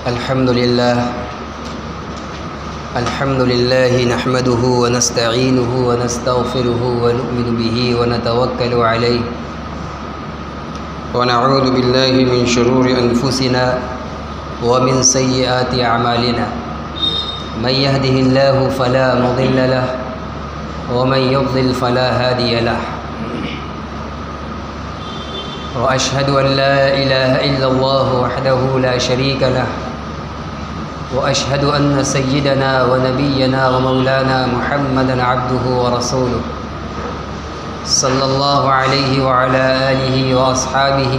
الحمد لله نحمده ونستعينه ونستغفره ونؤمن به ونتوكل عليه ونعوذ بالله من شرور أنفسنا ومن سيئات أعمالنا من يهده الله فلا مضل له ومن يضلل فلا هادي له وأشهد أن لا إله إلا الله وحده لا شريك له وأشهد أن سيدنا ونبينا ومولانا محمدا عبده ورسوله صلى الله عليه وعلى آله وأصحابه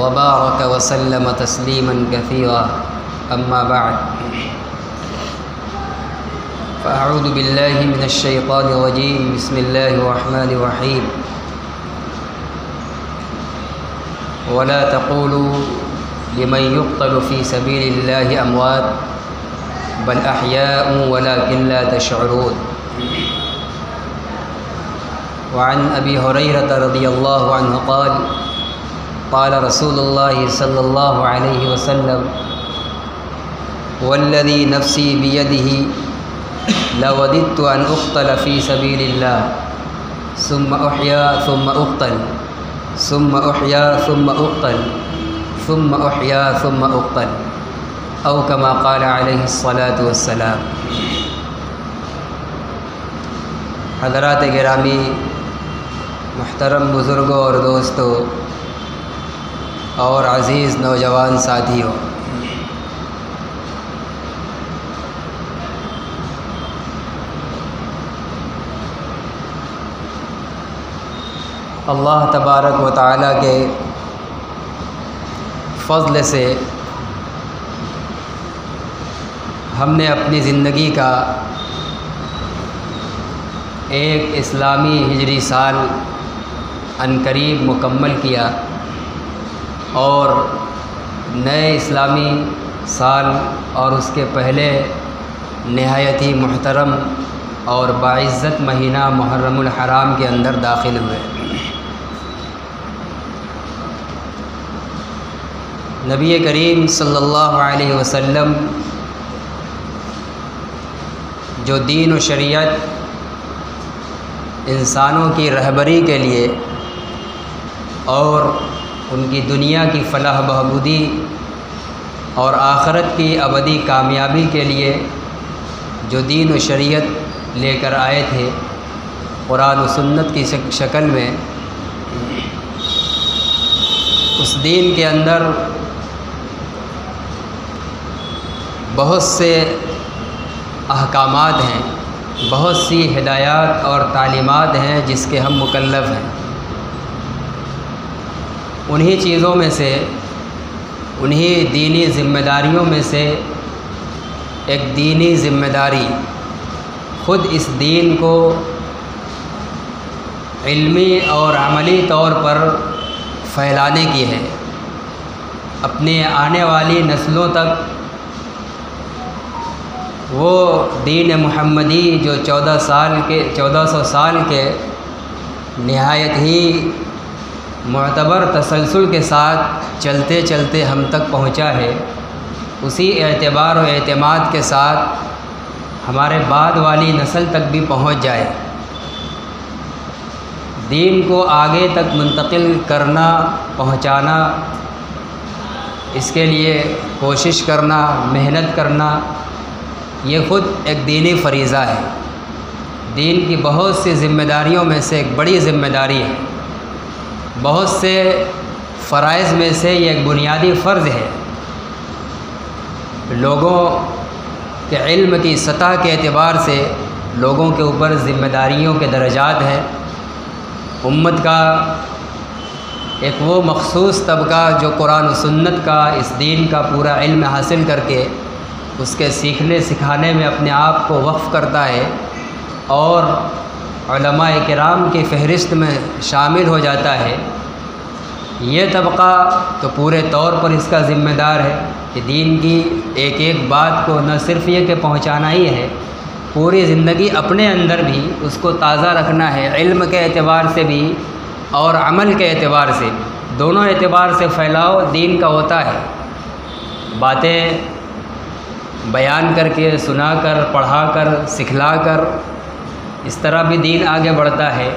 وبارك وسلم تسليما كثيرا أما بعد فأعوذ بالله من الشيطان الرجيم بسم الله الرحمن الرحيم ولا تقولوا لمن يقتل في سبيل الله أموات بل أحياء ولكن لا تشعرون وعن أبي هريرة رضي الله عنه قال قال رسول الله صلى الله عليه وسلم والذي نفسي بيده لوددت أن أقتل في سبيل الله ثم أحيا ثم أقتل ثم أحيا ثم أقتل ثم أحيا ثم أقتل أو كما قال عليه الصلاة والسلام۔ حضرات گرامی، محترم بزرگوں اور دوستوں اور عزیز نوجوان ساتھیوں، اللہ تبارک و تعالیٰ کے فضل سے ہم نے اپنی زندگی کا ایک اسلامی ہجری سال عنقریب مکمل کیا اور نئے اسلامی سال اور اس کے پہلے نہایت ہی محترم اور باعزت مہینہ محرم الحرام کے اندر داخل ہوئے۔ نبی کریم صلی اللہ علیہ وسلم جو دین و شریعت انسانوں کی رہبری کے لیے اور ان کی دنیا کی فلاح بہبودی اور آخرت کی ابدی کامیابی کے لیے جو دین و شریعت لے کر آئے تھے قرآن و سنت کی شکل میں، اس دین کے اندر بہت سے احکامات ہیں، بہت سی ہدایات اور تعلیمات ہیں جس کے ہم مکلف ہیں۔ انہی چیزوں میں سے، انہی دینی ذمہ داریوں میں سے ایک دینی ذمہ داری خود اس دین کو علمی اور عملی طور پر پھیلانے کی ہے، اپنے آنے والی نسلوں تک وہ دین محمدی جو 1400 سال کے نہایت ہی معتبر تسلسل کے ساتھ چلتے چلتے ہم تک پہنچا ہے، اسی اعتبار و اعتماد کے ساتھ ہمارے بعد والی نسل تک بھی پہنچ جائے۔ دین کو آگے تک منتقل کرنا، پہنچانا، اس کے لیے کوشش کرنا، محنت کرنا، یہ خود ایک دینی فریضہ ہے۔ دین کی بہت سی ذمہ داریوں میں سے ایک بڑی ذمہ داری ہے، بہت سے فرائض میں سے یہ ایک بنیادی فرض ہے۔ لوگوں کے علم کی سطح کے اعتبار سے لوگوں کے اوپر ذمہ داریوں کے درجات ہیں۔ امت کا ایک وہ مخصوص طبقہ جو قرآن و سنت کا، اس دین کا پورا علم حاصل کر کے اس کے سیکھنے سکھانے میں اپنے آپ کو وقف کرتا ہے اور علماء کرام کی فہرست میں شامل ہو جاتا ہے، یہ طبقہ تو پورے طور پر اس کا ذمہ دار ہے کہ دین کی ایک ایک بات کو نہ صرف یہ کہ پہنچانا ہی ہے، پوری زندگی اپنے اندر بھی اس کو تازہ رکھنا ہے، علم کے اعتبار سے بھی اور عمل کے اعتبار سے، دونوں اعتبار سے پھیلاؤ دین کا ہوتا ہے۔ باتیں بیان کر کے، سنا کر، پڑھا کر، سکھلا کر، اس طرح بھی دین آگے بڑھتا ہے۔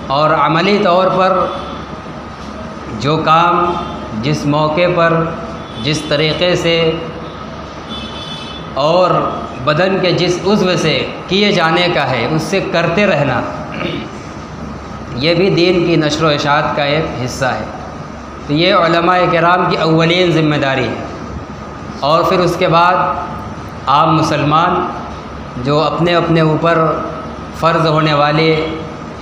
اور عملی طور پر جو کام جس موقع پر جس طریقے سے اور بدن کے جس عضو سے کیے جانے کا ہے اس سے کرتے رہنا، یہ بھی دین کی نشر و اشاعت کا ایک حصہ ہے۔ تو یہ علماء کرام کی اولین ذمہ داری ہے۔ اور پھر اس کے بعد عام مسلمان جو اپنے اپنے اوپر فرض ہونے والے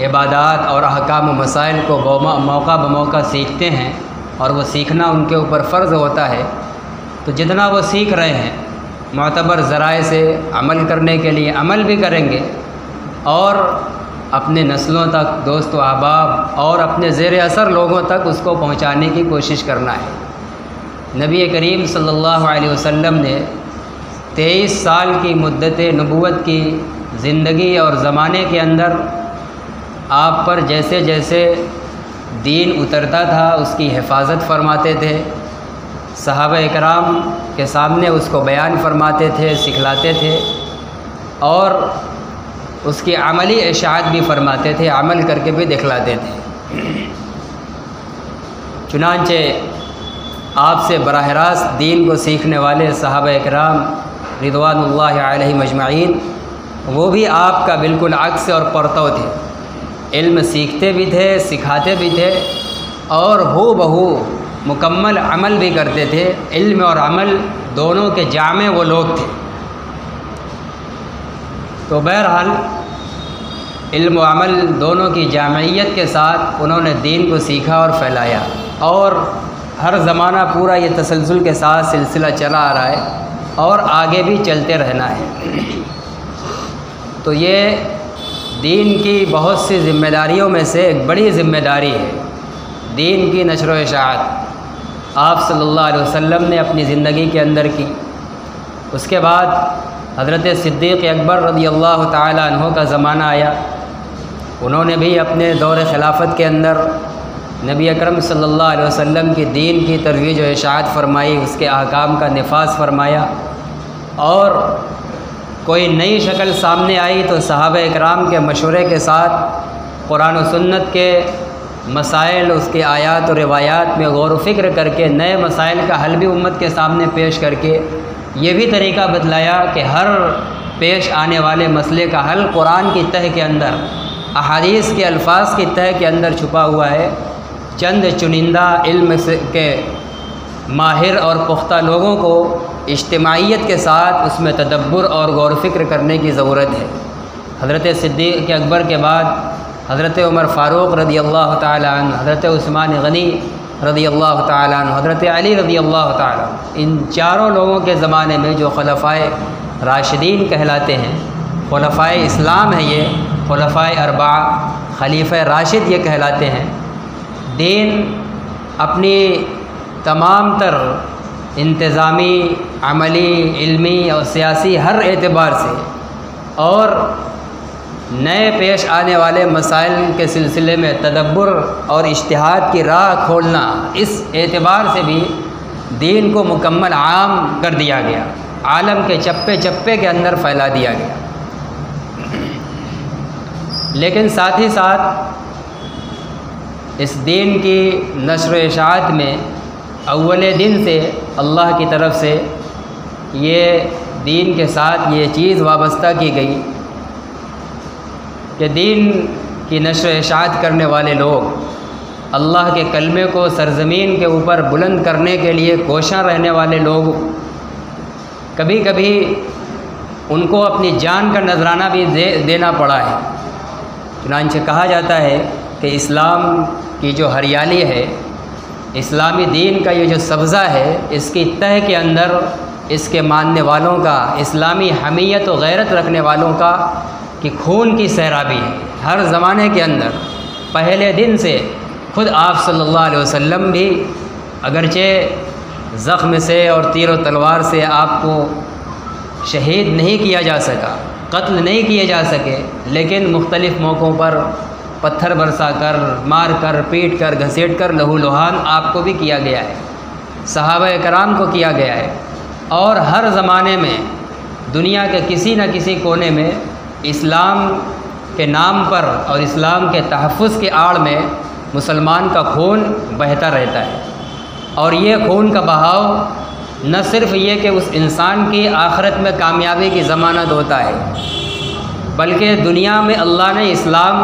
عبادات اور احکام و مسائل کو موقع بموقع سیکھتے ہیں، اور وہ سیکھنا ان کے اوپر فرض ہوتا ہے، تو جتنا وہ سیکھ رہے ہیں معتبر ذرائع سے عمل کرنے کے لیے عمل بھی کریں گے، اور اپنے نسلوں تک، دوست و احباب اور اپنے زیر اثر لوگوں تک اس کو پہنچانے کی کوشش کرنا ہے۔ نبی کریم صلی اللہ علیہ وسلم نے 23 سال کی مدت نبوت کی زندگی اور زمانے کے اندر آپ پر جیسے جیسے دین اترتا تھا اس کی حفاظت فرماتے تھے، صحابہ کرام کے سامنے اس کو بیان فرماتے تھے، سکھلاتے تھے، اور اس کی عملی اشاعت بھی فرماتے تھے، عمل کر کے بھی دکھلاتے تھے۔ چنانچہ آپ سے براہ راست دین کو سیکھنے والے صحابہ کرام رضوان اللہ علیہم اجمعین، وہ بھی آپ کا بالکل عکس اور پرتو تھے، علم سیکھتے بھی تھے، سکھاتے بھی تھے، اور ہو بہو مکمل عمل بھی کرتے تھے۔ علم اور عمل دونوں کے جامع وہ لوگ تھے۔ تو بہرحال علم و عمل دونوں کی جامعیت کے ساتھ انہوں نے دین کو سیکھا اور پھیلایا، اور ہر زمانہ پورا یہ تسلسل کے ساتھ سلسلہ چلا آ رہا ہے اور آگے بھی چلتے رہنا ہے۔ تو یہ دین کی بہت سی ذمہ داریوں میں سے ایک بڑی ذمہ داری ہے، دین کی نشر و اشاعت آپ صلی اللہ علیہ وسلم نے اپنی زندگی کے اندر کی۔ اس کے بعد حضرت صدیق اکبر رضی اللہ تعالی عنہ کا زمانہ آیا، انہوں نے بھی اپنے دور خلافت کے اندر نبی اکرم صلی اللہ علیہ وسلم کی دین کی ترویج و اشاعت فرمائی، اس کے احکام کا نفاذ فرمایا، اور کوئی نئی شکل سامنے آئی تو صحابہ اکرام کے مشورے کے ساتھ قرآن و سنت کے مسائل، اس کے آیات و روایات میں غور و فکر کر کے نئے مسائل کا حل بھی امت کے سامنے پیش کر کے یہ بھی طریقہ بتلایا کہ ہر پیش آنے والے مسئلے کا حل قرآن کی تہ کے اندر، احادیث کے الفاظ کی تہ کے اندر چھپا ہوا ہے۔ چند چنندہ علم کے ماہر اور پختہ لوگوں کو اجتماعیت کے ساتھ اس میں تدبر اور غور و فکر کرنے کی ضرورت ہے۔ حضرت صدیق اکبر کے بعد حضرت عمر فاروق رضی اللہ تعالی عنہ، حضرت عثمان غنی رضی اللہ تعالی عنہ، حضرت علی رضی اللہ تعالی عنہ، ان چاروں لوگوں کے زمانے میں جو خلفائے راشدین کہلاتے ہیں، خلفائے اسلام ہیں، یہ خلفائے اربعہ، خلیفہ راشد یہ کہلاتے ہیں، دین اپنی تمام تر انتظامی، عملی، علمی اور سیاسی ہر اعتبار سے اور نئے پیش آنے والے مسائل کے سلسلے میں تدبر اور اجتہاد کی راہ کھولنا، اس اعتبار سے بھی دین کو مکمل عام کر دیا گیا، عالم کے چپے چپے کے اندر پھیلا دیا گیا۔ لیکن ساتھ ہی ساتھ اس دین کی نشر و اشاعت میں اول دن سے اللہ کی طرف سے یہ دین کے ساتھ یہ چیز وابستہ کی گئی کہ دین کی نشر و اشاعت کرنے والے لوگ، اللہ کے کلمے کو سرزمین کے اوپر بلند کرنے کے لیے کوشاں رہنے والے لوگ، کبھی کبھی ان کو اپنی جان کا نذرانہ بھی دینا پڑا ہے۔ چنانچہ کہا جاتا ہے کہ اسلام کی جو ہریالی ہے، اسلامی دین کا یہ جو سبزہ ہے، اس کی تہ کے اندر اس کے ماننے والوں کا، اسلامی حمیت و غیرت رکھنے والوں کا کہ خون کی سیرابی ہے۔ ہر زمانے کے اندر پہلے دن سے خود آپ صلی اللہ علیہ وسلم بھی اگرچہ زخم سے اور تیر و تلوار سے آپ کو شہید نہیں کیا جا سکا، قتل نہیں کیے جا سکے، لیکن مختلف موقعوں پر پتھر برسا کر، مار کر، پیٹ کر، گھسیٹ کر، لہو لہان آپ کو بھی کیا گیا ہے۔ صحابہ کرام کو کیا گیا ہے، اور ہر زمانے میں دنیا کے کسی نہ کسی کونے میں اسلام کے نام پر اور اسلام کے تحفظ کے آڑ میں مسلمان کا خون بہتا رہتا ہے، اور یہ خون کا بہاؤ نہ صرف یہ کہ اس انسان کی آخرت میں کامیابی کی ضمانت ہوتا ہے، بلکہ دنیا میں اللہ نے اسلام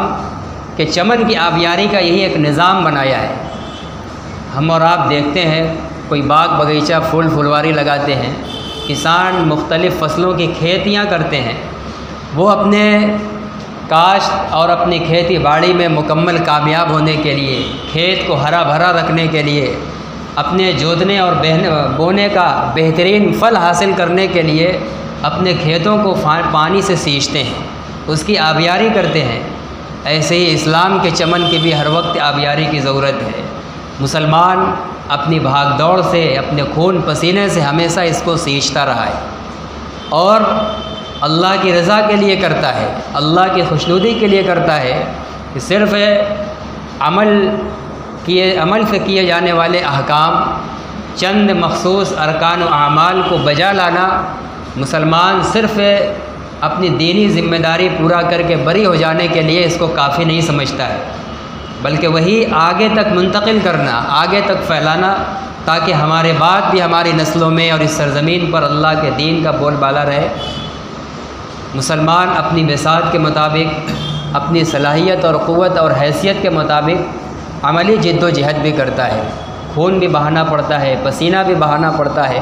کے چمن کی آبیاری کا یہی ایک نظام بنایا ہے۔ ہم اور آپ دیکھتے ہیں کوئی باغ بغیچہ پھول پھلواری لگاتے ہیں، کسان مختلف فصلوں کی کھیتیاں کرتے ہیں، وہ اپنے کاشت اور اپنی کھیتی باڑی میں مکمل کامیاب ہونے کے لیے، کھیت کو ہرا بھرا رکھنے کے لیے، اپنے جوتنے اور بونے کا بہترین پھل حاصل کرنے کے لیے اپنے کھیتوں کو پانی سے سینچتے ہیں، اس کی آبیاری کرتے ہیں۔ ایسے ہی اسلام کے چمن کی بھی ہر وقت آبیاری کی ضرورت ہے۔ مسلمان اپنی بھاگ دوڑ سے، اپنے خون پسینے سے ہمیشہ اس کو سینچتا رہا ہے، اور اللہ کی رضا کے لیے کرتا ہے، اللہ کی خوشنودی کے لیے کرتا ہے، کہ صرف عمل سے کیے جانے والے احکام، چند مخصوص ارکان و اعمال کو بجا لانا مسلمان صرف اپنی دینی ذمہ داری پورا کر کے بری ہو جانے کے لیے اس کو کافی نہیں سمجھتا ہے، بلکہ وہی آگے تک منتقل کرنا، آگے تک پھیلانا، تاکہ ہمارے بعد بھی ہماری نسلوں میں اور اس سرزمین پر اللہ کے دین کا بول بالا رہے۔ مسلمان اپنی بساط کے مطابق، اپنی صلاحیت اور قوت اور حیثیت کے مطابق عملی جد و جہد بھی کرتا ہے، خون بھی بہانا پڑتا ہے، پسینہ بھی بہانا پڑتا ہے۔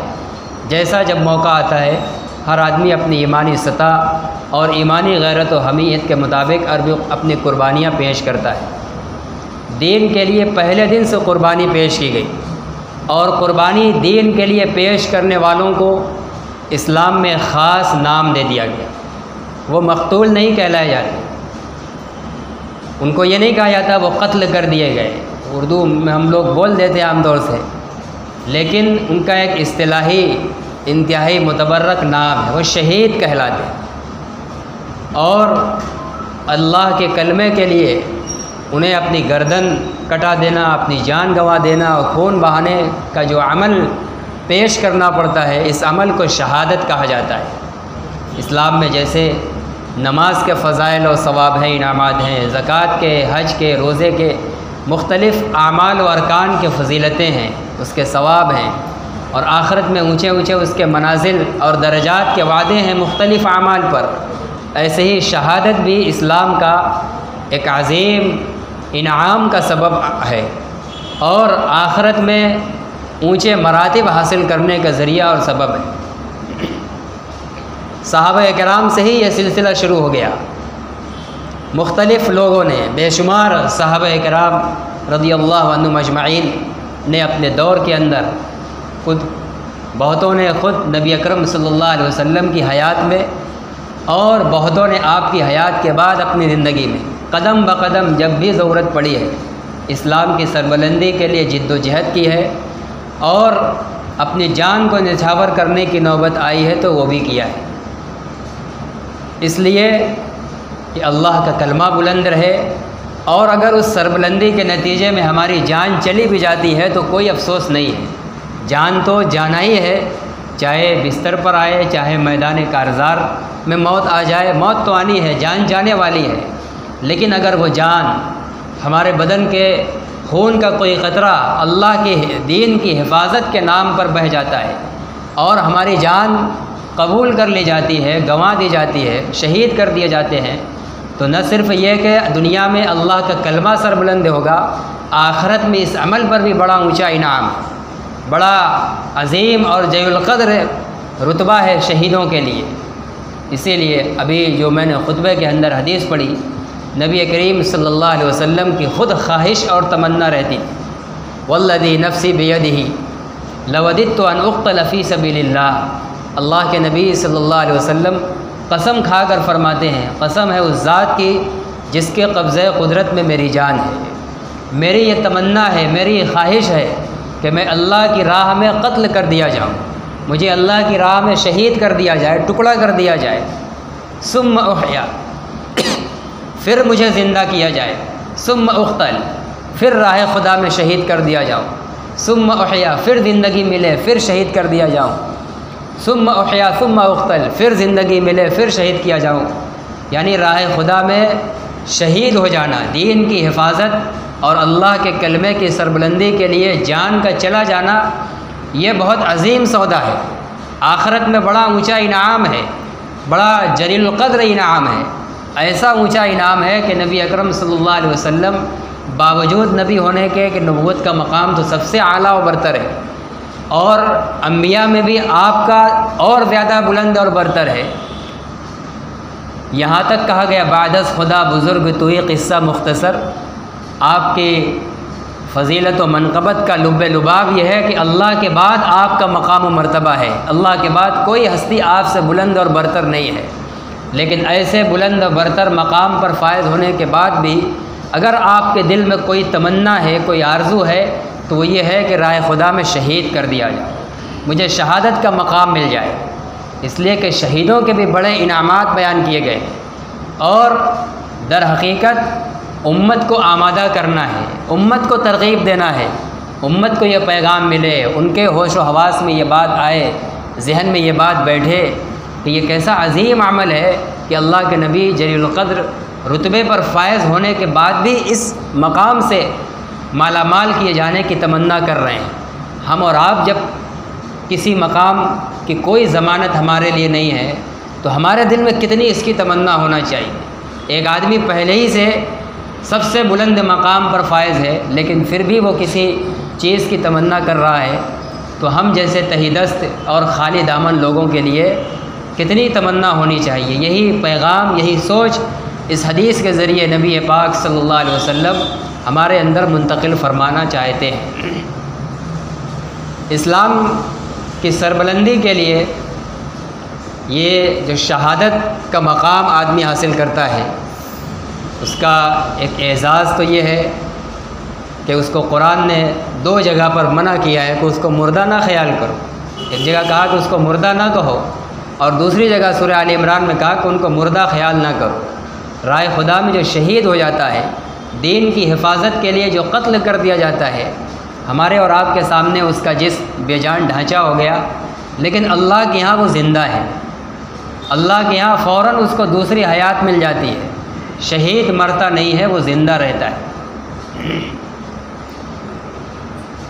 جیسا جب موقع آتا ہے، ہر آدمی اپنی ایمانی سطح اور ایمانی غیرت و حمیت کے مطابق اپنی قربانیاں پیش کرتا ہے۔ دین کے لیے پہلے دن سے قربانی پیش کی گئی، اور قربانی دین کے لیے پیش کرنے والوں کو اسلام میں خاص نام دے دیا گیا۔ وہ مقتول نہیں کہلائے جاتے، ان کو یہ نہیں کہا جاتا وہ قتل کر دیے گئے، اردو میں ہم لوگ بول دیتے عام طور سے، لیکن ان کا ایک اصطلاحی انتہائی متبرک نام ہے، وہ شہید کہلاتے ہیں، اور اللہ کے کلمے کے لیے انہیں اپنی گردن کٹا دینا، اپنی جان گنوا دینا اور خون بہانے کا جو عمل پیش کرنا پڑتا ہے، اس عمل کو شہادت کہا جاتا ہے۔ اسلام میں جیسے نماز کے فضائل و ثواب ہیں، انعامات ہیں، زکوٰۃ کے، حج کے، روزے کے، مختلف اعمال و ارکان کے فضیلتیں ہیں، اس کے ثواب ہیں، اور آخرت میں اونچے اونچے اس کے منازل اور درجات کے وعدے ہیں مختلف اعمال پر، ایسے ہی شہادت بھی اسلام کا ایک عظیم انعام کا سبب ہے، اور آخرت میں اونچے مراتب حاصل کرنے کا ذریعہ اور سبب ہے۔ صحابہ کرام سے ہی یہ سلسلہ شروع ہو گیا۔ مختلف لوگوں نے، بے شمار صحابہ کرام رضی اللہ عنہم اجمعین نے اپنے دور کے اندر بہتوں نے خود نبی اکرم صلی اللہ علیہ وسلم کی حیات میں، اور بہتوں نے آپ کی حیات کے بعد اپنی زندگی میں قدم بقدم جب بھی ضرورت پڑی ہے اسلام کی سربلندی کے لیے جد و جہد کی ہے، اور اپنی جان کو نچھاور کرنے کی نوبت آئی ہے تو وہ بھی کیا ہے، اس لیے کہ اللہ کا کلمہ بلند رہے، اور اگر اس سربلندی کے نتیجے میں ہماری جان چلی بھی جاتی ہے تو کوئی افسوس نہیں ہے، جان تو جانا ہی ہے، چاہے بستر پر آئے، چاہے میدان کارزار میں موت آ جائے، موت تو آنی ہے، جان جانے والی ہے، لیکن اگر وہ جان ہمارے بدن کے خون کا کوئی قطرہ اللہ کے دین کی حفاظت کے نام پر بہہ جاتا ہے اور ہماری جان قبول کر لی جاتی ہے، گنوا دی جاتی ہے، شہید کر دیے جاتے ہیں، تو نہ صرف یہ کہ دنیا میں اللہ کا کلمہ سربلند ہوگا، آخرت میں اس عمل پر بھی بڑا اونچا انعام، بڑا عظیم اور جلیل القدر رتبہ ہے شہیدوں کے لیے۔ اسی لیے ابھی جو میں نے خطبے کے اندر حدیث پڑھی، نبی کریم صلی اللہ علیہ وسلم کی خود خواہش اور تمنا رہتی، والذی نفسی بیدہ لوددت ان اقتل فی سبیل اللہ، اللہ کے نبی صلی اللہ علیہ وسلم قسم کھا کر فرماتے ہیں، قسم ہے اس ذات کی جس کے قبضۂ قدرت میں میری جان ہے، میری یہ تمنا ہے، میری یہ خواہش ہے کہ میں اللہ کی راہ میں قتل کر دیا جاؤں، مجھے اللہ کی راہ میں شہید کر دیا جائے، ٹکڑا کر دیا جائے، ثم احیا، پھر مجھے زندہ کیا جائے، ثم اقتل، پھر راہ خدا میں شہید کر دیا جاؤں، ثم احیا، پھر زندگی ملے پھر شہید کر دیا جاؤں، ثم احیا ثم اقتل، پھر زندگی ملے پھر شہید کیا جاؤں۔ یعنی راہ خدا میں شہید ہو جانا، دین کی حفاظت اور اللہ کے کلمے کی سربلندی کے لیے جان کا چلا جانا، یہ بہت عظیم سودا ہے، آخرت میں بڑا اونچا انعام ہے، بڑا جلیل القدر انعام ہے۔ ایسا اونچا انعام ہے کہ نبی اکرم صلی اللہ علیہ وسلم باوجود نبی ہونے کے کہ نبوت کا مقام تو سب سے اعلیٰ و برتر ہے، اور انبیاء میں بھی آپ کا اور زیادہ بلند اور برتر ہے۔ یہاں تک کہا گیا بعد از خدا بزرگ توئی قصہ مختصر، آپ کی فضیلت و منقبت کا لب لباب یہ ہے کہ اللہ کے بعد آپ کا مقام و مرتبہ ہے، اللہ کے بعد کوئی ہستی آپ سے بلند اور برتر نہیں ہے۔ لیکن ایسے بلند و برتر مقام پر فائز ہونے کے بعد بھی اگر آپ کے دل میں کوئی تمنا ہے، کوئی آرزو ہے، تو وہ یہ ہے کہ راہ خدا میں شہید کر دیا جائے، مجھے شہادت کا مقام مل جائے، اس لیے کہ شہیدوں کے بھی بڑے انعامات بیان کیے گئے، اور در حقیقت امت کو آمادہ کرنا ہے، امت کو ترغیب دینا ہے، امت کو یہ پیغام ملے، ان کے ہوش و حواس میں یہ بات آئے، ذہن میں یہ بات بیٹھے کہ یہ کیسا عظیم عمل ہے کہ اللہ کے نبی جلیل القدر رتبے پر فائز ہونے کے بعد بھی اس مقام سے مالا مال کیے جانے کی تمنا کر رہے ہیں۔ ہم اور آپ جب کسی مقام کی کوئی ضمانت ہمارے لیے نہیں ہے تو ہمارے دل میں کتنی اس کی تمنا ہونا چاہیے۔ ایک آدمی پہلے ہی سے سب سے بلند مقام پر فائز ہے لیکن پھر بھی وہ کسی چیز کی تمنا کر رہا ہے، تو ہم جیسے تہی دست اور خالی دامن لوگوں کے لیے کتنی تمنا ہونی چاہیے۔ یہی پیغام، یہی سوچ اس حدیث کے ذریعے نبی پاک صلی اللہ علیہ وسلم ہمارے اندر منتقل فرمانا چاہتے ہیں۔ اسلام کی سربلندی کے لیے یہ جو شہادت کا مقام آدمی حاصل کرتا ہے، اس کا ایک اعزاز تو یہ ہے کہ اس کو قرآن نے 2 جگہ پر منع کیا ہے کہ اس کو مردہ نہ خیال کرو۔ ایک جگہ کہا کہ اس کو مردہ نہ کہو، اور دوسری جگہ سورہ آل عمران میں کہا کہ ان کو مردہ خیال نہ کرو۔ راہ خدا میں جو شہید ہو جاتا ہے، دین کی حفاظت کے لیے جو قتل کر دیا جاتا ہے، ہمارے اور آپ کے سامنے اس کا جسم بے جان ڈھانچہ ہو گیا، لیکن اللہ کے یہاں وہ زندہ ہے، اللہ کے یہاں فوراً اس کو دوسری حیات مل جاتی ہے۔ شہید مرتا نہیں ہے، وہ زندہ رہتا ہے۔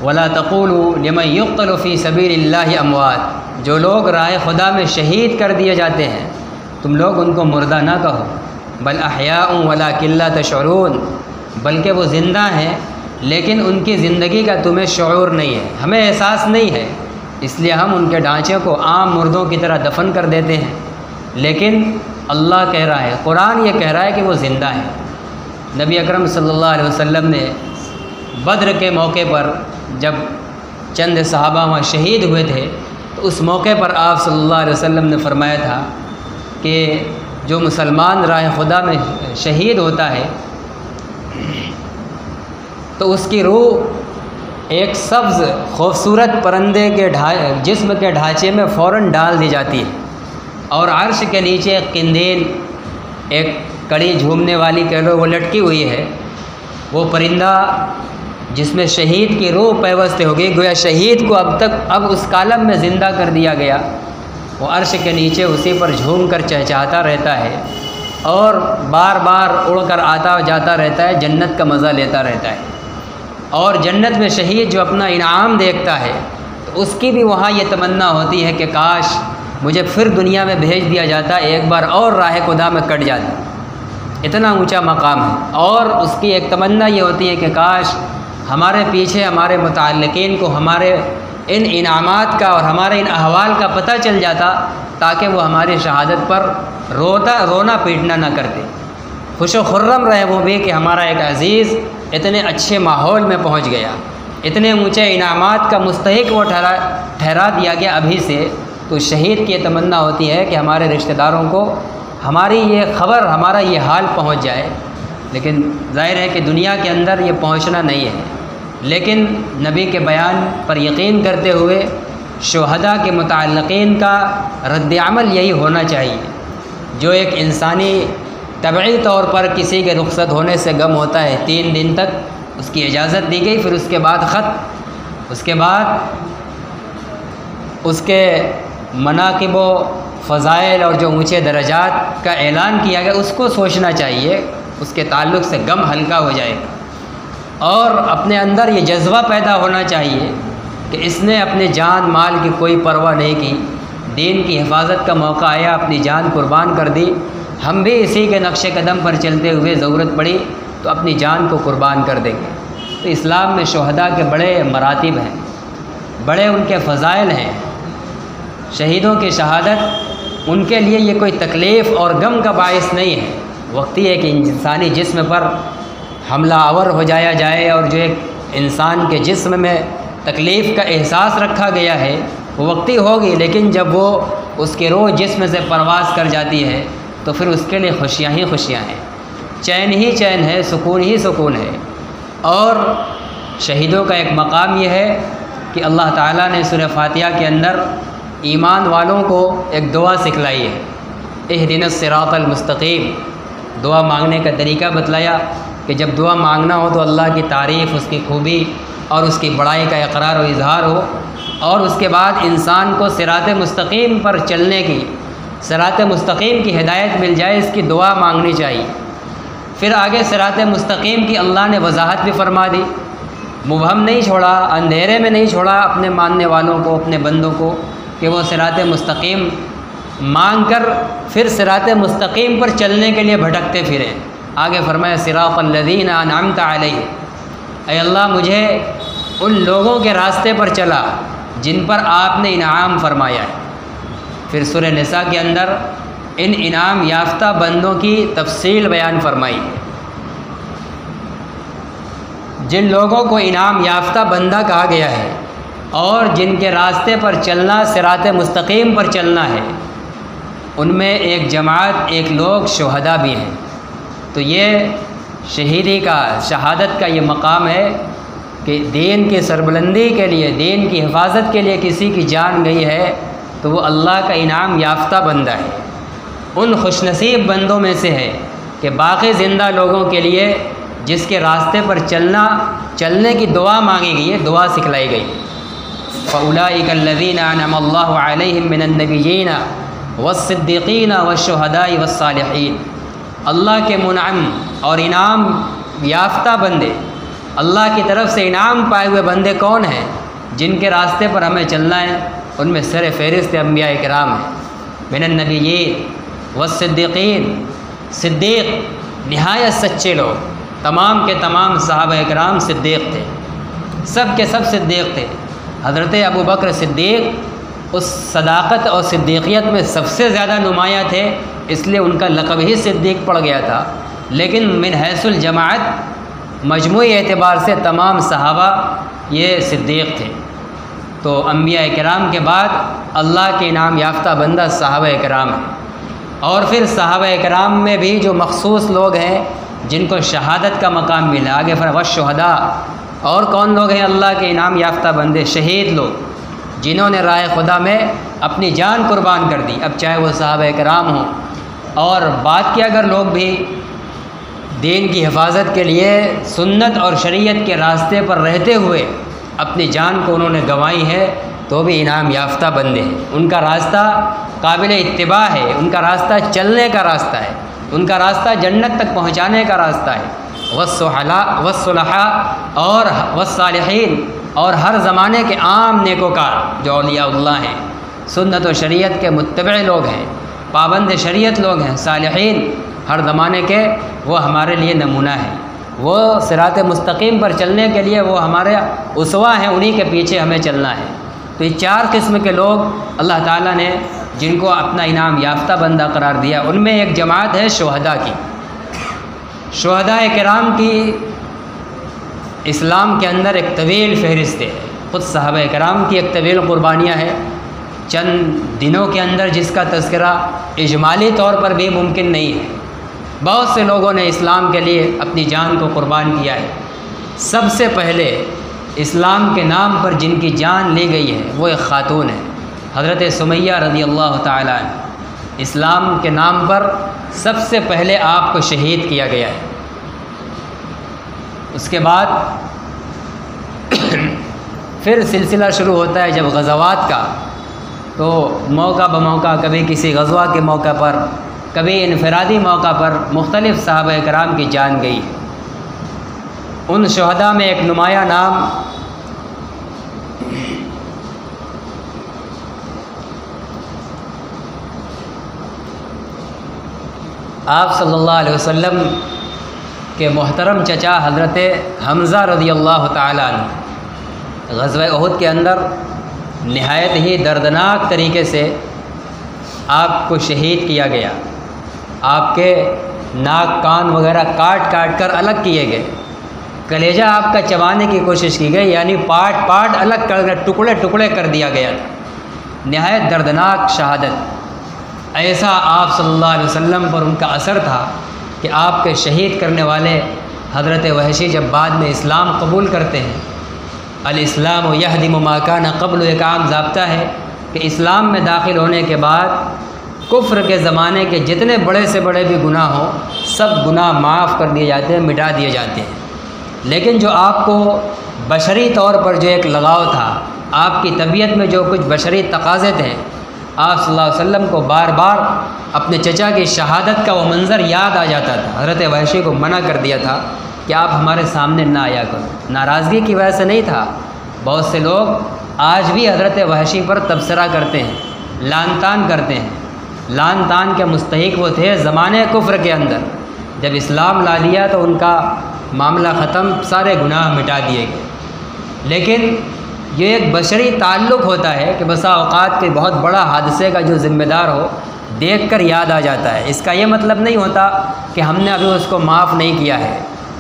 وَلَا تَقُولُوا لِمَن يُقْتَلُ فِي سَبِيلِ اللَّهِ أَمْوَاتٌ، جو لوگ راہ خدا میں شہید کر دیے جاتے ہیں تم لوگ ان کو مردہ نہ کہو، بل احیاء وَلَٰكِن لَّا تَشْعُرُونَ، بلکہ وہ زندہ ہیں لیکن ان کی زندگی کا تمہیں شعور نہیں ہے، ہمیں احساس نہیں ہے، اس لیے ہم ان کے ڈھانچے کو عام مردوں کی طرح دفن کر دیتے ہیں۔ لیکن اللہ کہہ رہا ہے، قرآن یہ کہہ رہا ہے کہ وہ زندہ ہے۔ نبی اکرم صلی اللہ علیہ وسلم نے بدر کے موقع پر جب چند صحابہ وہاں شہید ہوئے تھے تو اس موقع پر آپ صلی اللہ علیہ وسلم نے فرمایا تھا کہ جو مسلمان راہ خدا میں شہید ہوتا ہے تو اس کی روح ایک سبز خوبصورت پرندے کے جسم کے ڈھانچے میں فوراً ڈال دی جاتی ہے، اور عرش کے نیچے ایک قندیل، ایک کڑی جھومنے والی کہہ لو، وہ لٹکی ہوئی ہے۔ وہ پرندہ جس میں شہید کی روح پیوست ہوگی، گویا شہید کو اب اس کالم میں زندہ کر دیا گیا، وہ عرش کے نیچے اسی پر جھوم کر چہچہاتا رہتا ہے اور بار بار اڑ کر آتا جاتا رہتا ہے، جنت کا مزہ لیتا رہتا ہے۔ اور جنت میں شہید جو اپنا انعام دیکھتا ہے تو اس کی بھی وہاں یہ تمنا ہوتی ہے کہ کاش مجھے پھر دنیا میں بھیج دیا جاتا، ایک بار اور راہ خدا میں کٹ جاتا۔ اتنا اونچا مقام ہے، اور اس کی ایک تمنا یہ ہوتی ہے کہ کاش ہمارے پیچھے ہمارے متعلقین کو ہمارے ان انعامات کا اور ہمارے ان احوال کا پتہ چل جاتا، تاکہ وہ ہماری شہادت پر رونا پیٹنا نہ کرتے، خوش و خرم رہے وہ بھی کہ ہمارا ایک عزیز اتنے اچھے ماحول میں پہنچ گیا، اتنے اونچے انعامات کا مستحق وہ ٹھہرا دیا گیا ابھی سے۔ تو شہید کی یہ تمنا ہوتی ہے کہ ہمارے رشتہ داروں کو ہماری یہ خبر، ہمارا یہ حال پہنچ جائے، لیکن ظاہر ہے کہ دنیا کے اندر یہ پہنچنا نہیں ہے۔ لیکن نبی کے بیان پر یقین کرتے ہوئے شہداء کے متعلقین کا رد عمل یہی ہونا چاہیے۔ جو ایک انسانی طبعی طور پر کسی کے رخصت ہونے سے غم ہوتا ہے، 3 دن تک اس کی اجازت دی گئی، پھر اس کے بعد خط اس کے بعد اس کے مناقب و فضائل اور جو اونچے درجات کا اعلان کیا گیا اس کو سوچنا چاہیے، اس کے تعلق سے غم ہلکا ہو جائے گا، اور اپنے اندر یہ جذبہ پیدا ہونا چاہیے کہ اس نے اپنے جان مال کی کوئی پرواہ نہیں کی، دین کی حفاظت کا موقع آیا اپنی جان قربان کر دی، ہم بھی اسی کے نقش قدم پر چلتے ہوئے ضرورت پڑی تو اپنی جان کو قربان کر دیں گے۔ تو اسلام میں شہداء کے بڑے مراتب ہیں، بڑے ان کے فضائل ہیں۔ شہیدوں کی شہادت ان کے لیے یہ کوئی تکلیف اور غم کا باعث نہیں ہے، وقتی ہے کہ انسانی جسم پر حملہ آور ہو جائے اور جو ایک انسان کے جسم میں تکلیف کا احساس رکھا گیا ہے وہ وقتی ہوگی، لیکن جب وہ اس کی روح جسم سے پرواز کر جاتی ہے تو پھر اس کے لیے خوشیاں ہی خوشیاں ہیں، چین ہی چین ہے، سکون ہی سکون ہے۔ اور شہیدوں کا ایک مقام یہ ہے کہ اللہ تعالیٰ نے سورہ فاتحہ کے اندر ایمان والوں کو ایک دعا سکھلائی ہے، اہدنا الصراط المستقیم۔ دعا مانگنے کا طریقہ بتلایا کہ جب دعا مانگنا ہو تو اللہ کی تعریف، اس کی خوبی اور اس کی بڑائی کا اقرار و اظہار ہو، اور اس کے بعد انسان کو صراط مستقیم پر چلنے کی، صراط مستقیم کی ہدایت مل جائے، اس کی دعا مانگنی چاہیے۔ پھر آگے صراط مستقیم کی اللہ نے وضاحت بھی فرما دی، مبہم نہیں چھوڑا، اندھیرے میں نہیں چھوڑا اپنے ماننے والوں کو، اپنے بندوں کو، کہ وہ صراط مستقیم مانگ کر پھر صراط مستقیم پر چلنے کے لیے بھٹکتے پھریں۔ آگے فرمایا صراط الذین انعمت علیہم، اے اللہ مجھے ان لوگوں کے راستے پر چلا جن پر آپ نے انعام فرمایا ہے۔ پھر سورہ نساء کے اندر ان انعام یافتہ بندوں کی تفصیل بیان فرمائی ہے۔ جن لوگوں کو انعام یافتہ بندہ کہا گیا ہے اور جن کے راستے پر چلنا صراط مستقیم پر چلنا ہے، ان میں ایک جماعت، ایک لوگ شہداء بھی ہیں۔ تو یہ شہیدی کا، شہادت کا یہ مقام ہے کہ دین کی سربلندی کے لیے، دین کی حفاظت کے لیے کسی کی جان گئی ہے تو وہ اللہ کا انعام یافتہ بندہ ہے، ان خوش نصیب بندوں میں سے ہے کہ باقی زندہ لوگوں کے لیے جس کے راستے پر چلنے کی دعا مانگی گئی ہے، دعا سکھلائی گئی۔ فَأُولَٰئِكَ الَّذِينَ أَنْعَمَ اللَّهُ عَلَيْهِم مِّنَ النَّبِيِّينَ وَالصِّدِّيقِينَ وَالشُّهَدَاءِ وَالصَّالِحِينَ۔ اللہ کے منعم اور انعام یافتہ بندے، اللہ کی طرف سے انعام پائے ہوئے بندے کون ہیں؟ جن کے راستے پر ہمیں چلنا ہے، ان میں سر فہرست انبیاء کرام ہیں، من النبیین والصدیقین، صدیق نہایت سچے لوگ، تمام کے تمام صحابہ کرام صدیق تھے، سب کے سب صدیق تھے۔ حضرت ابو بکر صدیق اس صداقت اور صدیقیت میں سب سے زیادہ نمایاں تھے، اس لیے ان کا لقب ہی صدیق پڑ گیا تھا، لیکن من حیث الجماعت مجموعی اعتبار سے تمام صحابہ یہ صدیق تھے۔ تو انبیاء کرام کے بعد اللہ کے انعام یافتہ بندہ صحابہ کرام ہیں، اور پھر صحابہ کرام میں بھی جو مخصوص لوگ ہیں جن کو شہادت کا مقام ملا، آگے والشہداء، اور کون لوگ ہیں اللہ کے انعام یافتہ بندے؟ شہید لوگ، جنہوں نے راہ خدا میں اپنی جان قربان کر دی، اب چاہے وہ صحابہ کرام ہوں اور بعد کے اگر لوگ بھی دین کی حفاظت کے لیے سنت اور شریعت کے راستے پر رہتے ہوئے اپنی جان کو انہوں نے گنوائی ہے، تو بھی انعام یافتہ بندے ہیں۔ ان کا راستہ قابل اتباع ہے، ان کا راستہ چلنے کا راستہ ہے، ان کا راستہ جنت تک پہنچانے کا راستہ ہے۔ والصلحاء اور والصالحین، اور ہر زمانے کے عام نیکوکار جو اولیاء اللہ ہیں، سنت و شریعت کے متبع لوگ ہیں، پابند شریعت لوگ ہیں، صالحین ہر زمانے کے، وہ ہمارے لیے نمونہ ہیں، وہ صراط مستقیم پر چلنے کے لیے وہ ہمارے اسوہ ہیں، انہی کے پیچھے ہمیں چلنا ہے۔ تو یہ چار قسم کے لوگ اللہ تعالیٰ نے جن کو اپنا انعام یافتہ بندہ قرار دیا، ان میں ایک جماعت ہے شہداء کی۔ شہداء کرام کی اسلام کے اندر ایک طویل فہرست ہے، خود صحابہ کرام کی ایک طویل قربانیاں ہیں، چند دنوں کے اندر جس کا تذکرہ اجمالی طور پر بھی ممکن نہیں ہے۔ بہت سے لوگوں نے اسلام کے لیے اپنی جان کو قربان کیا ہے۔ سب سے پہلے اسلام کے نام پر جن کی جان لی گئی ہے وہ ایک خاتون ہے، حضرت سمیہ رضی اللہ تعالیٰ عنہ۔ اسلام کے نام پر سب سے پہلے آپ کو شہید کیا گیا ہے۔ اس کے بعد پھر سلسلہ شروع ہوتا ہے جب غزوات کا، تو موقع بموقع کبھی کسی غزوہ کے موقع پر، کبھی انفرادی موقع پر مختلف صحابہ کرام کی جان گئی۔ ان شہداء میں ایک نمایاں نام آپ صلی اللہ علیہ وسلم کے محترم چچا حضرت حمزہ رضی اللہ تعالیٰ عنہ، غزوہ احد کے اندر نہایت ہی دردناک طریقے سے آپ کو شہید کیا گیا۔ آپ کے ناک کان وغیرہ کاٹ کاٹ کر الگ کیے گئے، کلیجہ آپ کا چبانے کی کوشش کی گئی، یعنی پارٹ پارٹ الگ کر ٹکڑے ٹکڑے کر دیا گیا تھا۔ نہایت دردناک شہادت۔ ایسا آپ صلی اللہ علیہ وسلم پر ان کا اثر تھا کہ آپ کے شہید کرنے والے حضرت وحشی جب بعد میں اسلام قبول کرتے ہیں، الاسلام یہدم ما کان قبل، ایک عام ضابطہ ہے کہ اسلام میں داخل ہونے کے بعد کفر کے زمانے کے جتنے بڑے سے بڑے بھی گناہ ہوں سب گناہ معاف کر دیے جاتے ہیں، مٹا دیے جاتے ہیں۔ لیکن جو آپ کو بشری طور پر جو ایک لگاؤ تھا، آپ کی طبیعت میں جو کچھ بشری تقاضے تھے، آپ صلی اللہ علیہ وسلم کو بار بار اپنے چچا کی شہادت کا وہ منظر یاد آ جاتا تھا۔ حضرت وحشی کو منع کر دیا تھا کہ آپ ہمارے سامنے نہ آیا کرو۔ ناراضگی کی وجہ سے نہیں تھا، بہت سے لوگ آج بھی حضرت وحشی پر تبصرہ کرتے ہیں، لعن طعن کرتے ہیں۔ لعن طعن کے مستحق وہ تھے زمانے کفر کے اندر، جب اسلام لا دیا تو ان کا معاملہ ختم، سارے گناہ مٹا دیے گئے۔ لیکن یہ ایک بشری تعلق ہوتا ہے کہ بسا اوقات کے بہت بڑا حادثے کا جو ذمہ دار ہو دیکھ کر یاد آ جاتا ہے۔ اس کا یہ مطلب نہیں ہوتا کہ ہم نے ابھی اس کو معاف نہیں کیا ہے،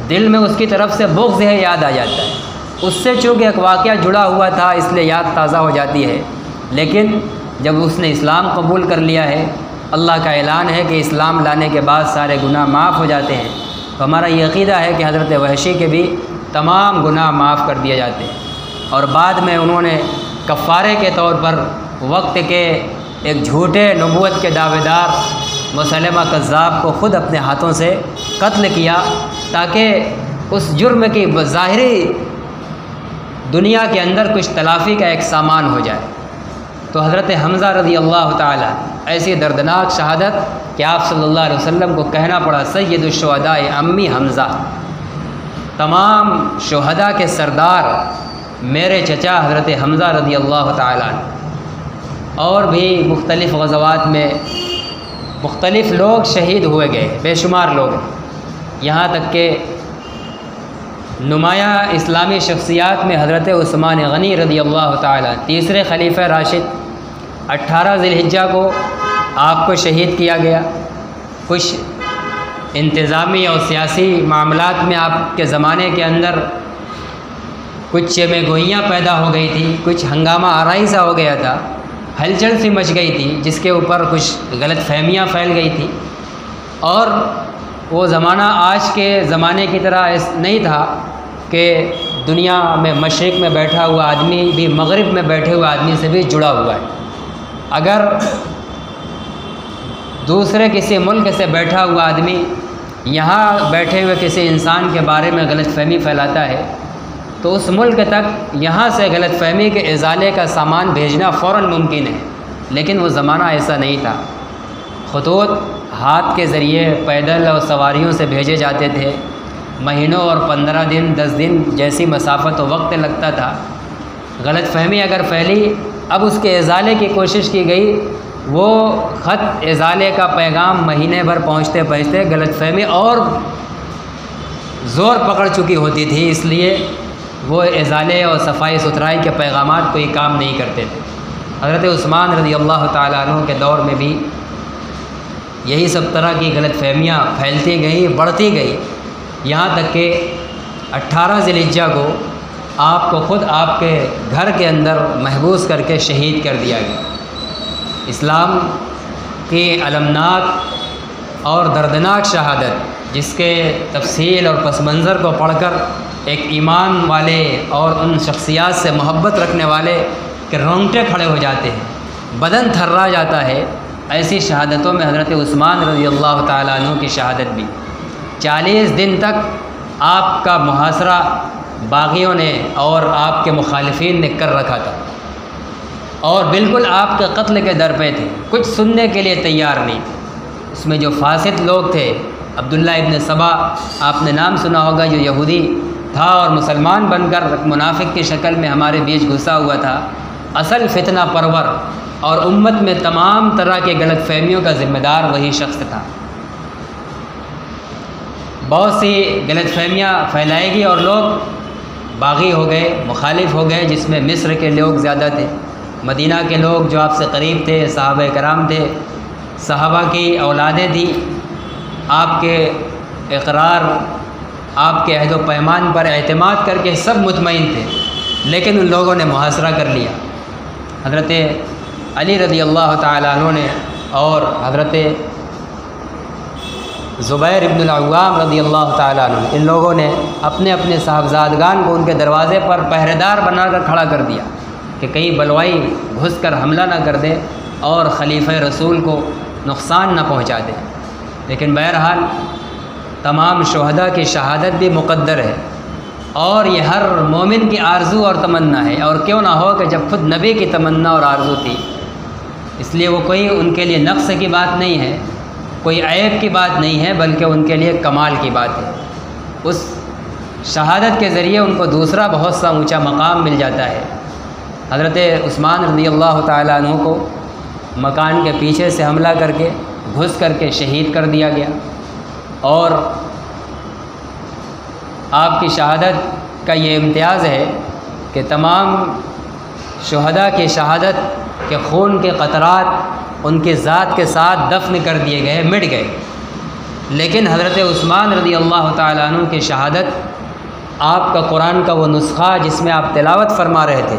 دل میں اس کی طرف سے بغض ہے، یاد آ جاتا ہے۔ اس سے چونکہ ایک واقعہ جڑا ہوا تھا اس لیے یاد تازہ ہو جاتی ہے، لیکن جب اس نے اسلام قبول کر لیا ہے، اللہ کا اعلان ہے کہ اسلام لانے کے بعد سارے گناہ معاف ہو جاتے ہیں، تو ہمارا یہ عقیدہ ہے کہ حضرت وحشی کے بھی تمام گناہ معاف کر دیے جاتے ہیں۔ اور بعد میں انہوں نے کفارے کے طور پر وقت کے ایک جھوٹے نبوت کے دعوے دار مسلمہ کذاب کو خود اپنے ہاتھوں سے قتل کیا، تاکہ اس جرم کی ظاہری دنیا کے اندر کچھ تلافی کا ایک سامان ہو جائے۔ تو حضرت حمزہ رضی اللہ تعالیٰ ایسی دردناک شہادت کہ آپ صلی اللہ علیہ وسلم کو کہنا پڑا سید الشہداء امی حمزہ، تمام شہداء کے سردار میرے چچا حضرت حمزہ رضی اللہ تعالیٰ عنہ۔ اور بھی مختلف غزوات میں مختلف لوگ شہید ہوئے گئے، بے شمار لوگ، یہاں تک کہ نمایاں اسلامی شخصیات میں حضرت عثمان غنی رضی اللہ تعالیٰ تیسرے خلیفہ راشد 18 ذی الحجہ کو آپ کو شہید کیا گیا۔ کچھ انتظامی اور سیاسی معاملات میں آپ کے زمانے کے اندر کچھ میں گوئیاں پیدا ہو گئی تھی، کچھ ہنگامہ آرائی سا ہو گیا تھا، ہلچل سی مچ گئی تھی جس کے اوپر کچھ غلط فہمیاں پھیل گئی تھی، اور وہ زمانہ آج کے زمانے کی طرح نہیں تھا کہ دنیا میں مشرق میں بیٹھا ہوا آدمی بھی مغرب میں بیٹھے ہوئے آدمی سے بھی جڑا ہوا ہے۔ اگر دوسرے کسی ملک سے بیٹھا ہوا آدمی یہاں بیٹھے ہوئے کسی انسان کے بارے میں غلط فہمی پھیلاتا ہے تو اس ملک تک یہاں سے غلط فہمی کے ازالے کا سامان بھیجنا فوراً ممکن ہے، لیکن وہ زمانہ ایسا نہیں تھا۔ خطوط ہاتھ کے ذریعے پیدل اور سواریوں سے بھیجے جاتے تھے، مہینوں اور 15 دن 10 دن جیسی مسافت و وقت لگتا تھا۔ غلط فہمی اگر پھیلی، اب اس کے ازالے کی کوشش کی گئی، وہ خط ازالے کا پیغام مہینے بھر پہنچتے پہنچتے غلط فہمی اور زور پکڑ چکی ہوتی تھی، اس لیے وہ ازالے اور صفائی ستھرائی کے پیغامات کوئی کام نہیں کرتے تھے۔ حضرت عثمان رضی اللہ تعالیٰ عنہ کے دور میں بھی یہی سب طرح کی غلط فہمیاں پھیلتی گئیں، بڑھتی گئی، یہاں تک کہ 18 ذی الحجہ کو آپ کو خود آپ کے گھر کے اندر محبوس کر کے شہید کر دیا گیا۔ اسلام کی المناک اور دردناک شہادت، جس کے تفصیل اور پس منظر کو پڑھ کر ایک ایمان والے اور ان شخصیات سے محبت رکھنے والے کے رونگٹے کھڑے ہو جاتے ہیں، بدن تھرا جاتا ہے۔ ایسی شہادتوں میں حضرت عثمان رضی اللہ تعالیٰ عنہ کی شہادت بھی 40 دن تک آپ کا محاصرہ باغیوں نے اور آپ کے مخالفین نے کر رکھا تھا، اور بالکل آپ کے قتل کے در پہ تھے، کچھ سننے کے لیے تیار نہیں تھے۔ اس میں جو فاسد لوگ تھے، عبداللہ ابن سبا آپ نے نام سنا ہوگا، جو یہودی تھا اور مسلمان بن کر منافق کی شکل میں ہمارے بیچ گھسا ہوا تھا، اصل فتنہ پرور اور امت میں تمام طرح کے غلط فہمیوں کا ذمہ دار وہی شخص تھا۔ بہت سی غلط فہمیاں پھیلائے گی اور لوگ باغی ہو گئے، مخالف ہو گئے، جس میں مصر کے لوگ زیادہ تھے، مدینہ کے لوگ جو آپ سے قریب تھے، صحابہ کرام تھے، صحابہ کی اولادیں تھیں، آپ کے اقرار، آپ کے عہد و پیمان پر اعتماد کر کے سب مطمئن تھے، لیکن ان لوگوں نے محاصرہ کر لیا۔ حضرت علی رضی اللہ تعالیٰ عنہ نے اور حضرت زبیر ابن العوام رضی اللہ تعالیٰ عنہ، ان لوگوں نے اپنے اپنے صاحبزادگان کو ان کے دروازے پر پہرے دار بنا کر کھڑا کر دیا کہ کہیں بلوائی گھس کر حملہ نہ کر دے اور خلیفہ رسول کو نقصان نہ پہنچا دے۔ لیکن بہرحال تمام شہداء کی شہادت بھی مقدر ہے، اور یہ ہر مومن کی آرزو اور تمنا ہے، اور کیوں نہ ہو کہ جب خود نبی کی تمنا اور آرزو تھی، اس لیے وہ کوئی ان کے لیے نقص کی بات نہیں ہے، کوئی عیب کی بات نہیں ہے، بلکہ ان کے لیے کمال کی بات ہے۔ اس شہادت کے ذریعے ان کو دوسرا بہت سا اونچا مقام مل جاتا ہے۔ حضرت عثمان رضی اللہ تعالیٰ عنہ کو مکان کے پیچھے سے حملہ کر کے گھس کر کے شہید کر دیا گیا، اور آپ کی شہادت کا یہ امتیاز ہے کہ تمام شہداء کی شہادت کے خون کے قطرات ان کی ذات کے ساتھ دفن کر دیے گئے، مٹ گئے، لیکن حضرت عثمان رضی اللہ تعالیٰ عنہ کی شہادت، آپ کا قرآن کا وہ نسخہ جس میں آپ تلاوت فرما رہے تھے،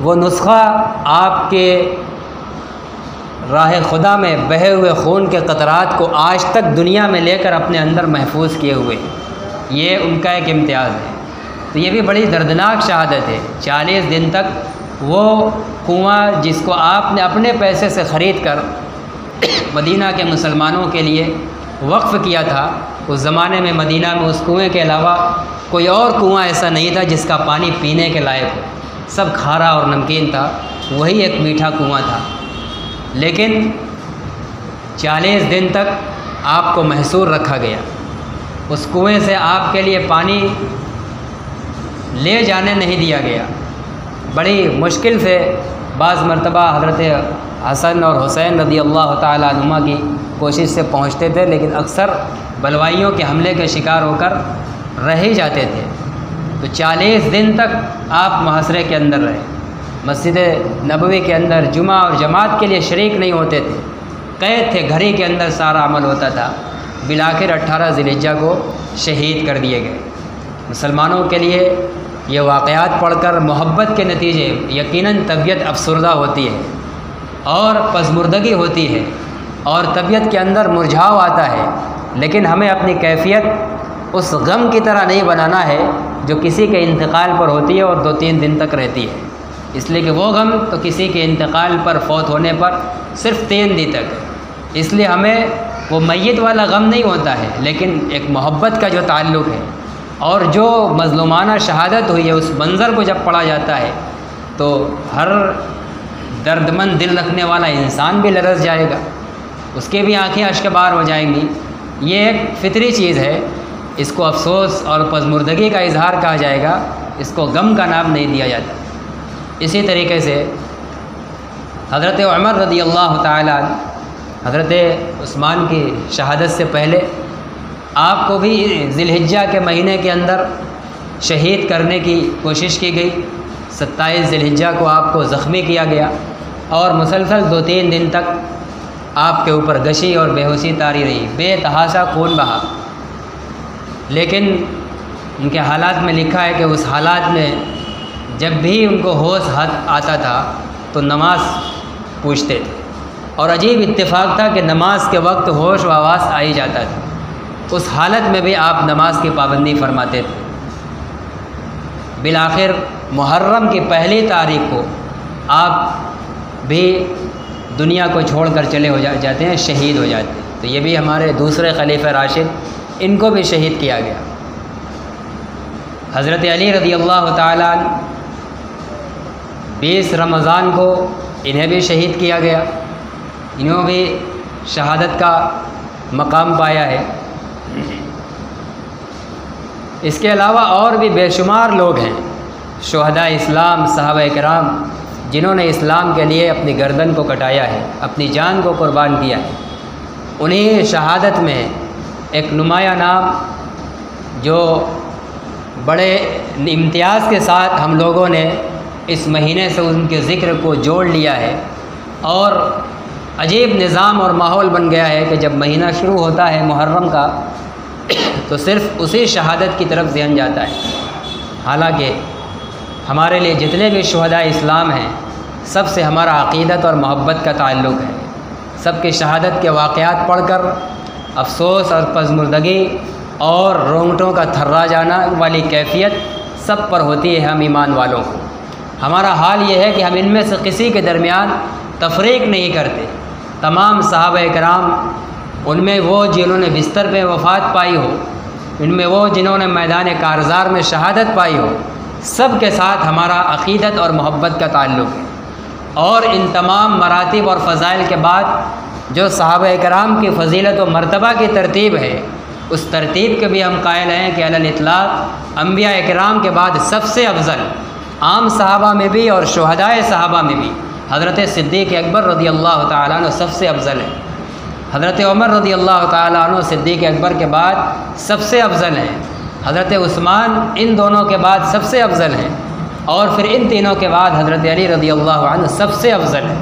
وہ نسخہ آپ کے راہ خدا میں بہے ہوئے خون کے قطرات کو آج تک دنیا میں لے کر اپنے اندر محفوظ کیے ہوئے، یہ ان کا ایک امتیاز ہے۔ تو یہ بھی بڑی دردناک شہادت ہے۔ 40 دن تک وہ کنواں جس کو آپ نے اپنے پیسے سے خرید کر مدینہ کے مسلمانوں کے لیے وقف کیا تھا، اس زمانے میں مدینہ میں اس کنویں کے علاوہ کوئی اور کنواں ایسا نہیں تھا جس کا پانی پینے کے لائق ہو، سب کھارا اور نمکین تھا، وہی ایک میٹھا کنواں تھا، لیکن 40 دن تک آپ کو محصور رکھا گیا۔ اس کنویں سے آپ کے لیے پانی لے جانے نہیں دیا گیا۔ بڑی مشکل سے بعض مرتبہ حضرت حسن اور حسین رضی اللہ تعالیٰ عنہما کی کوشش سے پہنچتے تھے، لیکن اکثر بلوائیوں کے حملے کے شکار ہو کر رہ ہی جاتے تھے۔ تو 40 دن تک آپ محاصرے کے اندر رہے، مسجد نبوی کے اندر جمعہ اور جماعت کے لیے شریک نہیں ہوتے تھے، قید تھے، گھر ہی کے اندر سارا عمل ہوتا تھا۔ بالآخر 18 ذی الحجہ کو شہید کر دیے گئے۔ مسلمانوں کے لیے یہ واقعات پڑھ کر محبت کے نتیجے یقیناً طبیعت افسردہ ہوتی ہے اور پژمردگی ہوتی ہے اور طبیعت کے اندر مرجھاؤ آتا ہے، لیکن ہمیں اپنی کیفیت اس غم کی طرح نہیں بنانا ہے جو کسی کے انتقال پر ہوتی ہے اور 2-3 دن تک رہتی ہے، اس لیے کہ وہ غم تو کسی کے انتقال پر، فوت ہونے پر صرف 3 دن تک ہے، اس لیے ہمیں وہ میت والا غم نہیں ہوتا ہے، لیکن ایک محبت کا جو تعلق ہے، اور جو مظلومانہ شہادت ہوئی ہے اس منظر کو جب پڑھا جاتا ہے تو ہر درد مند دل رکھنے والا انسان بھی لرز جائے گا، اس کے بھی آنکھیں اشک بار ہو جائیں گی۔ یہ ایک فطری چیز ہے، اس کو افسوس اور پژمردگی کا اظہار کہا جائے گا، اس کو غم کا نام نہیں دیا جاتا۔ اسی طریقے سے حضرت عمر رضی اللہ تعالیٰ حضرت عثمان کی شہادت سے پہلے آپ کو بھی ذی الحجہ کے مہینے کے اندر شہید کرنے کی کوشش کی گئی۔ 27 ذی الحجہ کو آپ کو زخمی کیا گیا اور مسلسل 2-3 دن تک آپ کے اوپر غشی اور بے ہوشی طاری رہی، بے تحاشا خون بہا، لیکن ان کے حالات میں لکھا ہے کہ اس حالات میں جب بھی ان کو ہوش آتا تھا تو نماز پوچھتے تھے، اور عجیب اتفاق تھا کہ نماز کے وقت ہوش و حواس آ ہی جاتا تھا، اس حالت میں بھی آپ نماز کی پابندی فرماتے تھے۔ بالآخر محرم کی 1 تاریخ کو آپ بھی دنیا کو چھوڑ کر چلے ہو جاتے ہیں، شہید ہو جاتے ہیں۔ تو یہ بھی ہمارے دوسرے خلیفہ راشد، ان کو بھی شہید کیا گیا۔ حضرت علی رضی اللہ تعالیٰ 20 رمضان کو انہیں بھی شہید کیا گیا، انہوں بھی شہادت کا مقام پایا ہے۔ اس کے علاوہ اور بھی بے شمار لوگ ہیں شہداء اسلام، صحابہ کرام، جنہوں نے اسلام کے لیے اپنی گردن کو کٹایا ہے، اپنی جان کو قربان کیا ہے۔ انہیں شہادت میں ایک نمایاں نام جو بڑے امتیاز کے ساتھ ہم لوگوں نے اس مہینے سے ان کے ذکر کو جوڑ لیا ہے، اور عجیب نظام اور ماحول بن گیا ہے کہ جب مہینہ شروع ہوتا ہے محرم کا تو صرف اسی شہادت کی طرف ذہن جاتا ہے، حالانکہ ہمارے لیے جتنے بھی شہداء اسلام ہیں سب سے ہمارا عقیدت اور محبت کا تعلق ہے۔ سب کی شہادت کے واقعات پڑھ کر افسوس اور پژمردگی اور رونگٹوں کا تھرا جانا والی کیفیت سب پر ہوتی ہے ہم ایمان والوں کو۔ ہمارا حال یہ ہے کہ ہم ان میں سے کسی کے درمیان تفریق نہیں کرتے۔ تمام صحابہ کرام، ان میں وہ جنہوں نے بستر پہ وفات پائی ہو، ان میں وہ جنہوں نے میدان کارزار میں شہادت پائی ہو، سب کے ساتھ ہمارا عقیدت اور محبت کا تعلق ہے۔ اور ان تمام مراتب اور فضائل کے بعد جو صحابہ کرام کی فضیلت و مرتبہ کی ترتیب ہے، اس ترتیب کے بھی ہم قائل ہیں کہ علی الاطلاق انبیاء کرام کے بعد سب سے افضل، عام صحابہ میں بھی اور شہداء صحابہ میں بھی، حضرت صدیق اکبر رضی اللہ تعالیٰ عنہ سب سے افضل ہے۔ حضرت عمر رضی اللہ تعالیٰ عنہ صدیق اکبر کے بعد سب سے افضل ہیں۔ حضرت عثمان ان دونوں کے بعد سب سے افضل ہیں، اور پھر ان تینوں کے بعد حضرت علی رضی اللہ عنہ سب سے افضل ہے۔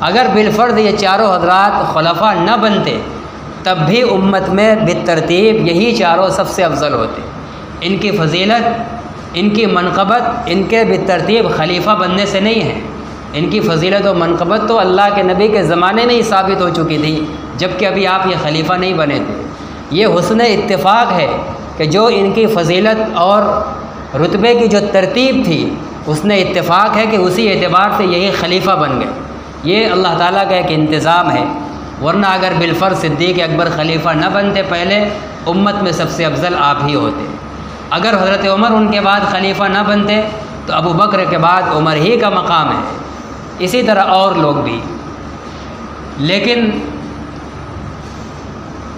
اگر بالفرض یہ چاروں حضرات خلفاء نہ بنتے تب بھی امت میں بالترتیب یہی چاروں سب سے افضل ہوتے۔ ان کی فضیلت، ان کی منقبت ان کے بالترتیب خلیفہ بننے سے نہیں ہے۔ ان کی فضیلت و منقبت تو اللہ کے نبی کے زمانے میں ہی ثابت ہو چکی تھی، جبکہ ابھی آپ یہ خلیفہ نہیں بنے تھے۔ یہ حسن اتفاق ہے کہ جو ان کی فضیلت اور رتبے کی جو ترتیب تھی، حسن اتفاق ہے کہ اسی اعتبار سے یہی خلیفہ بن گئے۔ یہ اللہ تعالیٰ کا ایک انتظام ہے، ورنہ اگر بالفرض صدیق اکبر خلیفہ نہ بنتے پہلے، امت میں سب سے افضل آپ ہی ہوتے۔ اگر حضرت عمر ان کے بعد خلیفہ نہ بنتے تو ابو بکر کے بعد عمر ہی کا مقام ہے، اسی طرح اور لوگ بھی۔ لیکن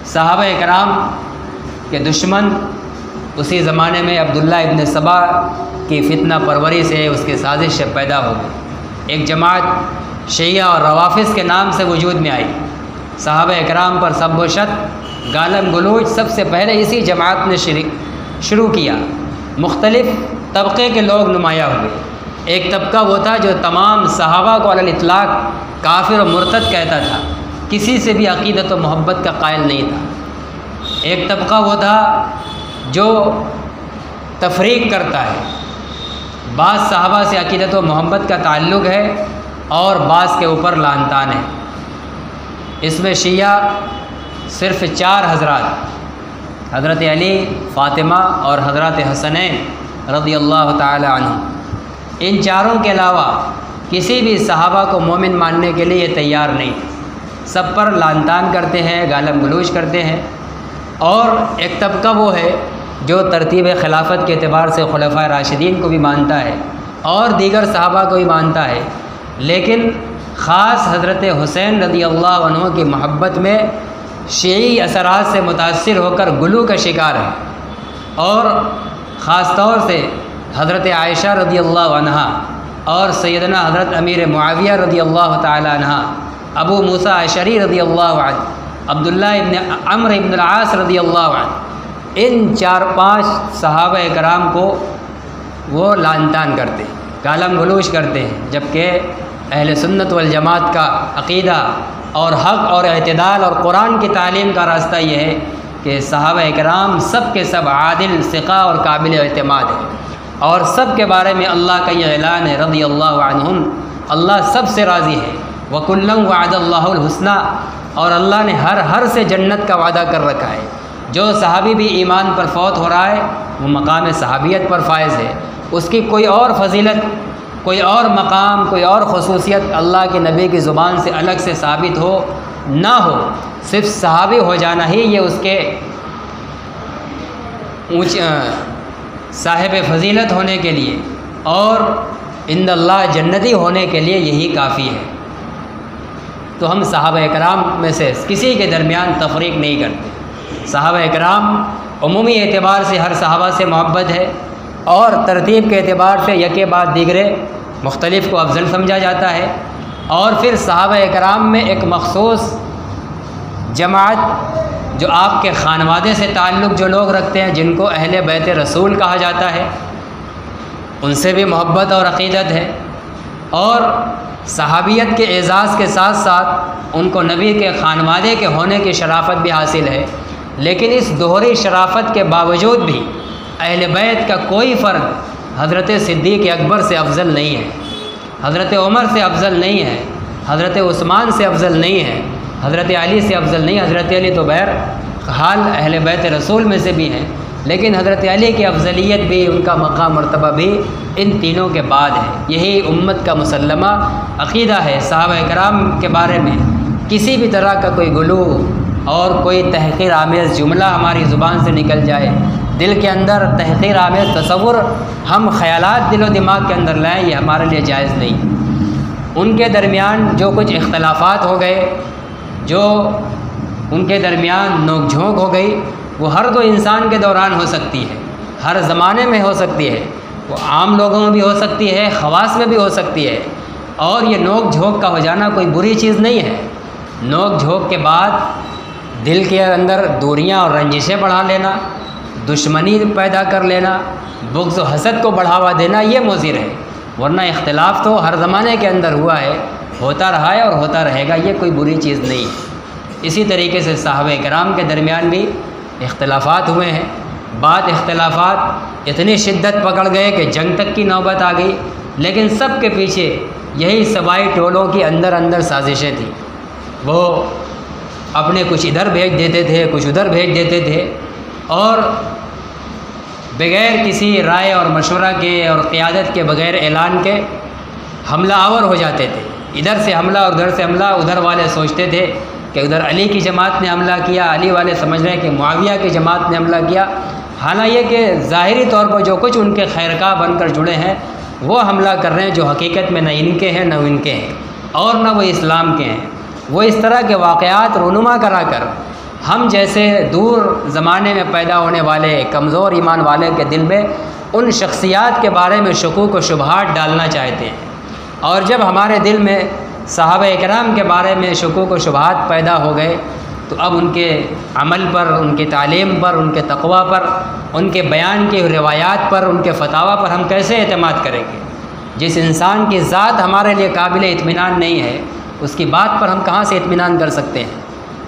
صحابہ کرام کے دشمن اسی زمانے میں عبداللہ ابن سبا کی فتنہ پروری سے، اس کی سازش سے پیدا ہو گئی۔ ایک جماعت شیعہ اور روافظ کے نام سے وجود میں آئی۔ صحابہ کرام پر سب و شتم، گالم گلوچ سب سے پہلے اسی جماعت نے شروع کیا۔ مختلف طبقے کے لوگ نمایاں ہوئے۔ ایک طبقہ وہ تھا جو تمام صحابہ کو علی الاطلاق کافر و مرتد کہتا تھا، کسی سے بھی عقیدت و محبت کا قائل نہیں تھا۔ ایک طبقہ وہ تھا جو تفریق کرتا ہے، بعض صحابہ سے عقیدت و محبت کا تعلق ہے اور بعض کے اوپر لعن طعن ہے۔ اس میں شیعہ صرف 4 حضرات، حضرت علی، فاطمہ اور حضرت حسنین رضی اللہ تعالی عنہ، ان چاروں کے علاوہ کسی بھی صحابہ کو مومن ماننے کے لیے یہ تیار نہیں، سب پر لعن طعن کرتے ہیں، گالم گلوچ کرتے ہیں۔ اور ایک طبقہ وہ ہے جو ترتیب خلافت کے اعتبار سے خلفائے راشدین کو بھی مانتا ہے اور دیگر صحابہ کو بھی مانتا ہے، لیکن خاص حضرت حسین رضی اللہ عنہ کی محبت میں شیعی اثرات سے متاثر ہو کر گلو کا شکار ہے، اور خاص طور سے حضرت عائشہ رضی اللہ عنہا اور سیدنا حضرت امیر معاویہ رضی اللہ تعالی عنہ، ابو موسیٰ اشعری رضی اللہ عنہ، عبداللہ ابن عمرو ابن العاص رضی اللہ عنہ، ان 4-5 صحابہ کرام کو وہ لعن طعن کرتے ہیں، گالم گلوچ کرتے ہیں، جبکہ اہل سنت والجماعت کا عقیدہ اور حق اور اعتدال اور قرآن کی تعلیم کا راستہ یہ ہے کہ صحابہ کرام سب کے سب عادل، ثقہ اور قابل اعتماد ہیں، اور سب کے بارے میں اللہ کا یہ اعلان ہے رضی اللہ عنہم، اللہ سب سے راضی ہے، وَكُلًّا وَعَدَ اللَّهُ الْحُسْنَى، اور اللہ نے ہر سے جنت کا وعدہ کر رکھا ہے۔ جو صحابی بھی ایمان پر فوت ہو رہا ہے وہ مقام صحابیت پر فائز ہے، اس کی کوئی اور فضیلت، کوئی اور مقام، کوئی اور خصوصیت اللہ کے نبی کی زبان سے الگ سے ثابت ہو نہ ہو، صرف صحابی ہو جانا ہی یہ اس کے صاحب فضیلت ہونے کے لیے اور عند اللہ جنتی ہونے کے لیے یہی کافی ہے۔ تو ہم صحابہ اکرام میں سے کسی کے درمیان تفریق نہیں کرتے۔ صحابہ اکرام عمومی اعتبار سے ہر صحابہ سے محبت ہے، اور ترتیب کے اعتبار سے یکے بعد دیگرے مختلف کو افضل سمجھا جاتا ہے۔ اور پھر صحابہ اکرام میں ایک مخصوص جماعت جو آپ کے خانوادے سے تعلق جو لوگ رکھتے ہیں، جن کو اہل بیت رسول کہا جاتا ہے، ان سے بھی محبت اور عقیدت ہے، اور صحابیت کے اعزاز کے ساتھ ساتھ ان کو نبی کے خانوادے کے ہونے کی شرافت بھی حاصل ہے۔ لیکن اس دوہری شرافت کے باوجود بھی اہل بیت کا کوئی فرد حضرت صدیق اکبر سے افضل نہیں ہے، حضرت عمر سے افضل نہیں ہے، حضرت عثمان سے افضل نہیں ہے، حضرت علی سے افضل نہیں۔ حضرت علی تو بہرحال اہل بیت رسول میں سے بھی ہیں، لیکن حضرت علی کی افضلیت بھی، ان کا مقام مرتبہ بھی ان تینوں کے بعد ہے۔ یہی امت کا مسلمہ عقیدہ ہے۔ صحابہ کرام کے بارے میں کسی بھی طرح کا کوئی غلو اور کوئی تحقیر آمیز جملہ ہماری زبان سے نکل جائے، دل کے اندر تحقیر آمیز تصور ہم خیالات دل و دماغ کے اندر لائیں، یہ ہمارے لیے جائز نہیں۔ ان کے درمیان جو کچھ اختلافات ہو گئے، جو ان کے درمیان نوک جھونک ہو گئی، وہ ہر دو انسان کے دوران ہو سکتی ہے، ہر زمانے میں ہو سکتی ہے، وہ عام لوگوں میں بھی ہو سکتی ہے، خواص میں بھی ہو سکتی ہے۔ اور یہ نوک جھونک کا ہو جانا کوئی بری چیز نہیں ہے۔ نوک جھونک کے بعد دل کے اندر دوریاں اور رنجشیں بڑھا لینا، دشمنی پیدا کر لینا، بغض و حسد کو بڑھاوا دینا، یہ مضر ہے۔ ورنہ اختلاف تو ہر زمانے کے اندر ہوا ہے، ہوتا رہا ہے اور ہوتا رہے گا، یہ کوئی بری چیز نہیں ہے۔ اسی طریقے سے صحابہ کرام کے درمیان بھی اختلافات ہوئے ہیں۔ بعد اختلافات اتنی شدت پکڑ گئے کہ جنگ تک کی نوبت آ گئی، لیکن سب کے پیچھے یہی سبائی ٹولوں کی اندر سازشیں تھیں۔ وہ اپنے کچھ ادھر بھیج دیتے تھے، کچھ ادھر بھیج دیتے تھے، اور بغیر کسی رائے اور مشورہ کے اور قیادت کے بغیر اعلان کے حملہ آور ہو جاتے تھے۔ ادھر سے حملہ اور ادھر سے حملہ۔ ادھر والے سوچتے تھے کہ ادھر علی کی جماعت نے حملہ کیا، علی والے سمجھ رہے ہیں کہ معاویہ کی جماعت نے حملہ کیا۔ حالانکہ کہ ظاہری طور پر جو کچھ ان کے خیرخواہ بن کر جڑے ہیں وہ حملہ کر رہے ہیں، جو حقیقت میں نہ ان کے ہیں نہ ان کے ہیں، اور نہ وہ اسلام کے ہیں۔ وہ اس طرح کے واقعات رونما کرا کر ہم جیسے دور زمانے میں پیدا ہونے والے کمزور ایمان والے کے دل میں ان شخصیات کے بارے میں شکوک و شبہات ڈالنا چاہتے ہیں۔ اور جب ہمارے دل میں صحابہ اکرام کے بارے میں شکوک و شبہات پیدا ہو گئے تو اب ان کے عمل پر، ان کی تعلیم پر، ان کے تقویٰ پر، ان کے بیان کی روایات پر، ان کے فتاویٰ پر ہم کیسے اعتماد کریں گے؟ جس انسان کی ذات ہمارے لیے قابل اطمینان نہیں ہے، اس کی بات پر ہم کہاں سے اطمینان کر سکتے ہیں؟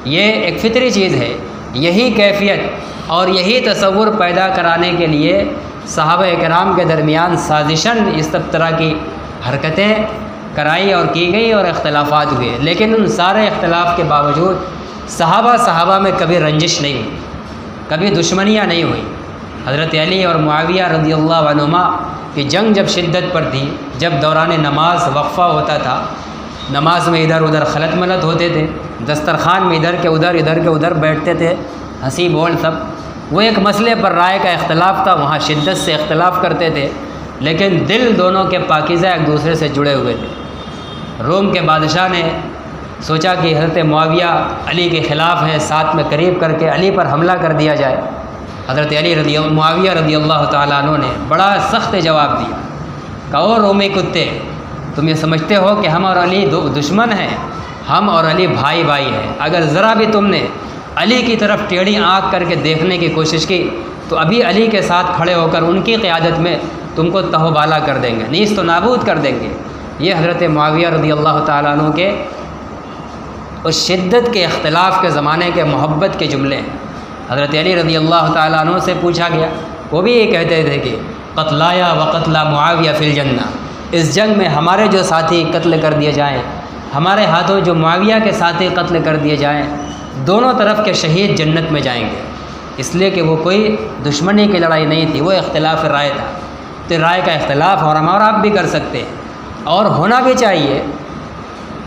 یہ ایک فطری چیز ہے۔ یہی کیفیت اور یہی تصور پیدا کرانے کے لیے صحابہ کرام کے درمیان سازشاً اس طرح کی حرکتیں کرائی اور کی گئی اور اختلافات ہوئے۔ لیکن ان سارے اختلاف کے باوجود صحابہ میں کبھی رنجش نہیں ہوئی، کبھی دشمنیاں نہیں ہوئی۔ حضرت علی اور معاویہ رضی اللہ عنہما کی جنگ جب شدت پر تھی، جب دوران نماز وقفہ ہوتا تھا، نماز میں ادھر ادھر خلط ملط ہوتے تھے، دسترخوان میں ادھر کے ادھر بیٹھتے تھے، ہنسی بول سب، وہ ایک مسئلے پر رائے کا اختلاف تھا، وہاں شدت سے اختلاف کرتے تھے، لیکن دل دونوں کے پاکیزہ ایک دوسرے سے جڑے ہوئے تھے۔ روم کے بادشاہ نے سوچا کہ حضرت معاویہ علی کے خلاف ہیں، ساتھ میں قریب کر کے علی پر حملہ کر دیا جائے۔ حضرت معاویہ رضی اللہ تعالیٰ عنہ نے بڑا سخت جواب دیا، کہا او رومی کتے، تم یہ سمجھتے ہو کہ ہم اور علی دشمن ہیں؟ ہم اور علی بھائی ہیں۔ اگر ذرا بھی تم نے علی کی طرف ٹیڑھی آنکھ کر کے دیکھنے کی کوشش کی تو ابھی علی کے ساتھ کھڑے ہو کر ان کی قیادت میں تم کو تہو بالا کر دیں گے، نیست و نابود کر دیں گے۔ یہ حضرت معاویہ رضی اللہ تعالیٰ عنہ کے اس شدت کے اختلاف کے زمانے کے محبت کے جملے ہیں۔ حضرت علی رضی اللہ تعالیٰ عنہ سے پوچھا گیا، وہ بھی یہ کہتے تھے کہ قتلایا و قتلا معاویہ فی الجنہ، اس جنگ میں ہمارے جو ساتھی قتل کر دیے جائیں، ہمارے ہاتھوں جو معاویہ کے ساتھی قتل کر دیے جائیں، دونوں طرف کے شہید جنت میں جائیں گے۔ اس لیے کہ وہ کوئی دشمنی کی لڑائی نہیں تھی، وہ اختلاف رائے تھا۔ تو رائے کا اختلاف اور ہم اور آپ بھی کر سکتے ہیں، اور ہونا بھی چاہیے۔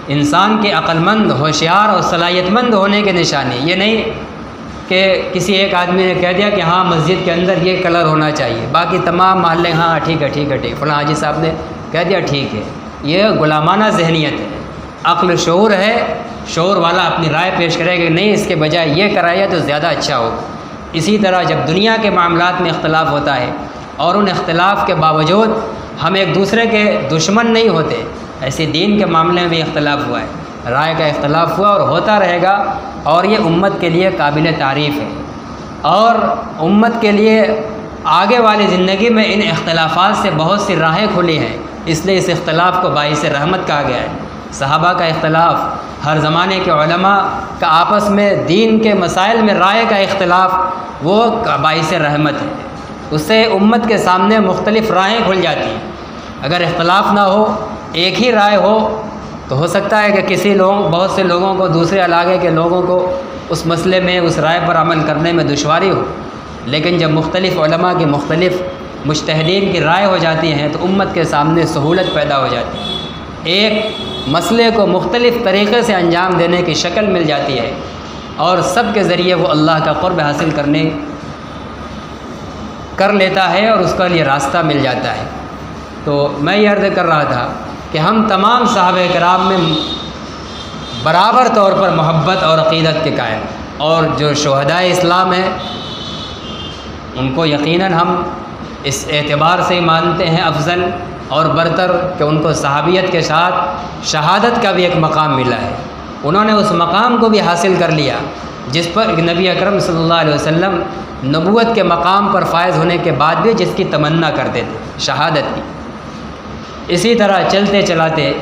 انسان کے عقل مند، ہوشیار اور صلاحیت مند ہونے کے نشانی یہ نہیں کہ کسی ایک آدمی نے کہہ دیا کہ ہاں مسجد کے اندر یہ کلر ہونا چاہیے، باقی تمام محلے ہاں ٹھیک ہے ٹھیک ہے ٹھیک، فلاں حاجی صاحب نے کہہ دیا ٹھیک ہے۔ یہ غلامانہ ذہنیت ہے۔ عقل شعور ہے، شعور والا اپنی رائے پیش کرے کہ نہیں اس کے بجائے یہ کرایا تو زیادہ اچھا ہوگا۔ اسی طرح جب دنیا کے معاملات میں اختلاف ہوتا ہے اور ان اختلاف کے باوجود ہم ایک دوسرے کے دشمن نہیں ہوتے، ایسے دین کے معاملے میں بھی اختلاف ہوا ہے، رائے کا اختلاف ہوا اور ہوتا رہے گا، اور یہ امت کے لیے قابل تعریف ہے، اور امت کے لیے آگے والی زندگی میں ان اختلافات سے بہت سی راہیں کھلی ہیں، اس لیے اس اختلاف کو باعث رحمت کہا گیا ہے۔ صحابہ کا اختلاف، ہر زمانے کے علماء کا آپس میں دین کے مسائل میں رائے کا اختلاف، وہ باعث رحمت ہے۔ اس سے امت کے سامنے مختلف راہیں کھل جاتی ہیں۔ اگر اختلاف نہ ہو، ایک ہی رائے ہو، تو ہو سکتا ہے کہ بہت سے لوگوں کو، دوسرے علاقے کے لوگوں کو اس مسئلے میں، اس رائے پر عمل کرنے میں دشواری ہو، لیکن جب مختلف علماء کی، مختلف مجتہدین کی رائے ہو جاتی ہیں تو امت کے سامنے سہولت پیدا ہو جاتی ہے، ایک مسئلے کو مختلف طریقے سے انجام دینے کی شکل مل جاتی ہے، اور سب کے ذریعے وہ اللہ کا قرب حاصل کر لیتا ہے اور اس کے لیے راستہ مل جاتا ہے۔ تو میں یہ عرض کر رہا تھا کہ ہم تمام صحابہ کرام میں برابر طور پر محبت اور عقیدت کے قائل، اور جو شہدائے اسلام ہیں ان کو یقیناً ہم اس اعتبار سے مانتے ہیں افضل اور برتر کہ ان کو صحابیت کے ساتھ شہادت کا بھی ایک مقام ملا ہے، انہوں نے اس مقام کو بھی حاصل کر لیا جس پر نبی اکرم صلی اللہ علیہ وسلم نبوت کے مقام پر فائز ہونے کے بعد بھی جس کی تمنا کرتے تھے، شہادت کی۔ اسی طرح چلتے چلاتے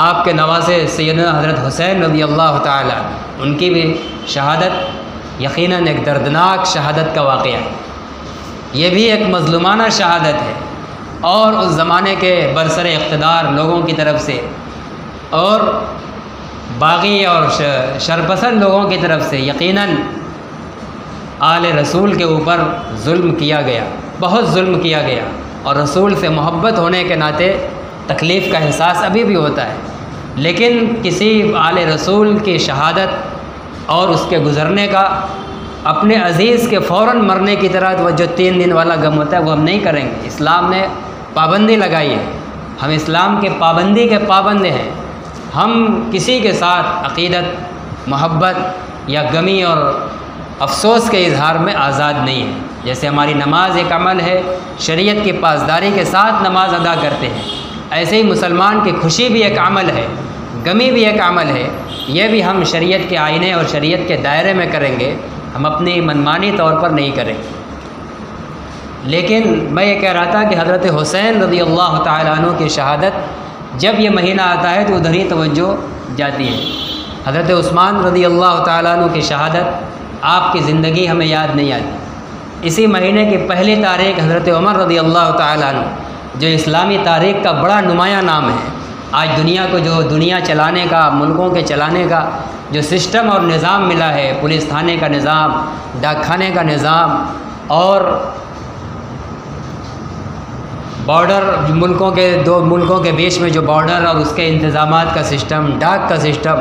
آپ کے نواسے سیدنا حضرت حسین رضی اللہ تعالیٰ، ان کی بھی شہادت یقیناً ایک دردناک شہادت کا واقعہ ہے، یہ بھی ایک مظلومانہ شہادت ہے، اور اس زمانے کے برسر اقتدار لوگوں کی طرف سے اور باغی اور شرپسند لوگوں کی طرف سے یقیناً آل رسول کے اوپر ظلم کیا گیا، بہت ظلم کیا گیا، اور رسول سے محبت ہونے کے ناطے تکلیف کا احساس ابھی بھی ہوتا ہے، لیکن کسی آل رسول کی شہادت اور اس کے گزرنے کا اپنے عزیز کے فوراً مرنے کی طرح وہ جو 3 دن والا غم ہوتا ہے وہ ہم نہیں کریں گے۔ اسلام نے پابندی لگائی ہے، ہم اسلام کے پابندی کے پابند ہیں، ہم کسی کے ساتھ عقیدت، محبت یا غمی اور افسوس کے اظہار میں آزاد نہیں ہیں۔ جیسے ہماری نماز ایک عمل ہے، شریعت کی پاسداری کے ساتھ نماز ادا کرتے ہیں، ایسے ہی مسلمان کی خوشی بھی ایک عمل ہے، غمی بھی ایک عمل ہے، یہ بھی ہم شریعت کے آئینے اور شریعت کے دائرے میں کریں گے، ہم اپنی منمانی طور پر نہیں کریں گے۔ لیکن میں یہ کہہ رہا تھا کہ حضرت حسین رضی اللہ تعالیٰ عنہ کی شہادت جب یہ مہینہ آتا ہے تو ادھر ہی توجہ جاتی ہے۔ حضرت عثمان رضی اللہ تعالیٰ عنہ کی شہادت آپ کی زندگی ہمیں یاد نہیں آتی۔ اسی مہینے کی پہلی تاریخ حضرت عمر رضی اللہ تعالیٰ عنہ، جو اسلامی تاریخ کا بڑا نمایاں نام ہے، آج دنیا کو جو دنیا چلانے کا، ملکوں کے چلانے کا جو سسٹم اور نظام ملا ہے، پولیس تھانے کا نظام، ڈاک خانے کا نظام، اور بارڈر دو ملکوں کے بیچ میں جو بارڈر اور اس کے انتظامات کا سسٹم، ڈاک کا سسٹم،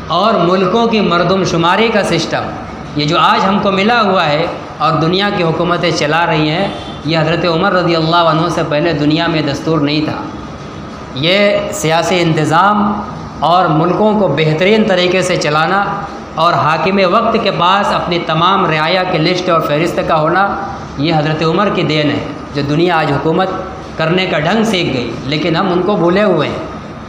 اور ملکوں کی مردم شماری کا سسٹم، یہ جو آج ہم کو ملا ہوا ہے اور دنیا کی حکومتیں چلا رہی ہیں، یہ حضرت عمر رضی اللہ عنہ سے پہلے دنیا میں دستور نہیں تھا۔ یہ سیاسی انتظام اور ملکوں کو بہترین طریقے سے چلانا اور حاکم وقت کے پاس اپنی تمام رعایا کی لسٹ اور فہرست کا ہونا، یہ حضرت عمر کی دین ہے، جو دنیا آج حکومت کرنے کا ڈھنگ سیکھ گئی، لیکن ہم ان کو بھولے ہوئے ہیں،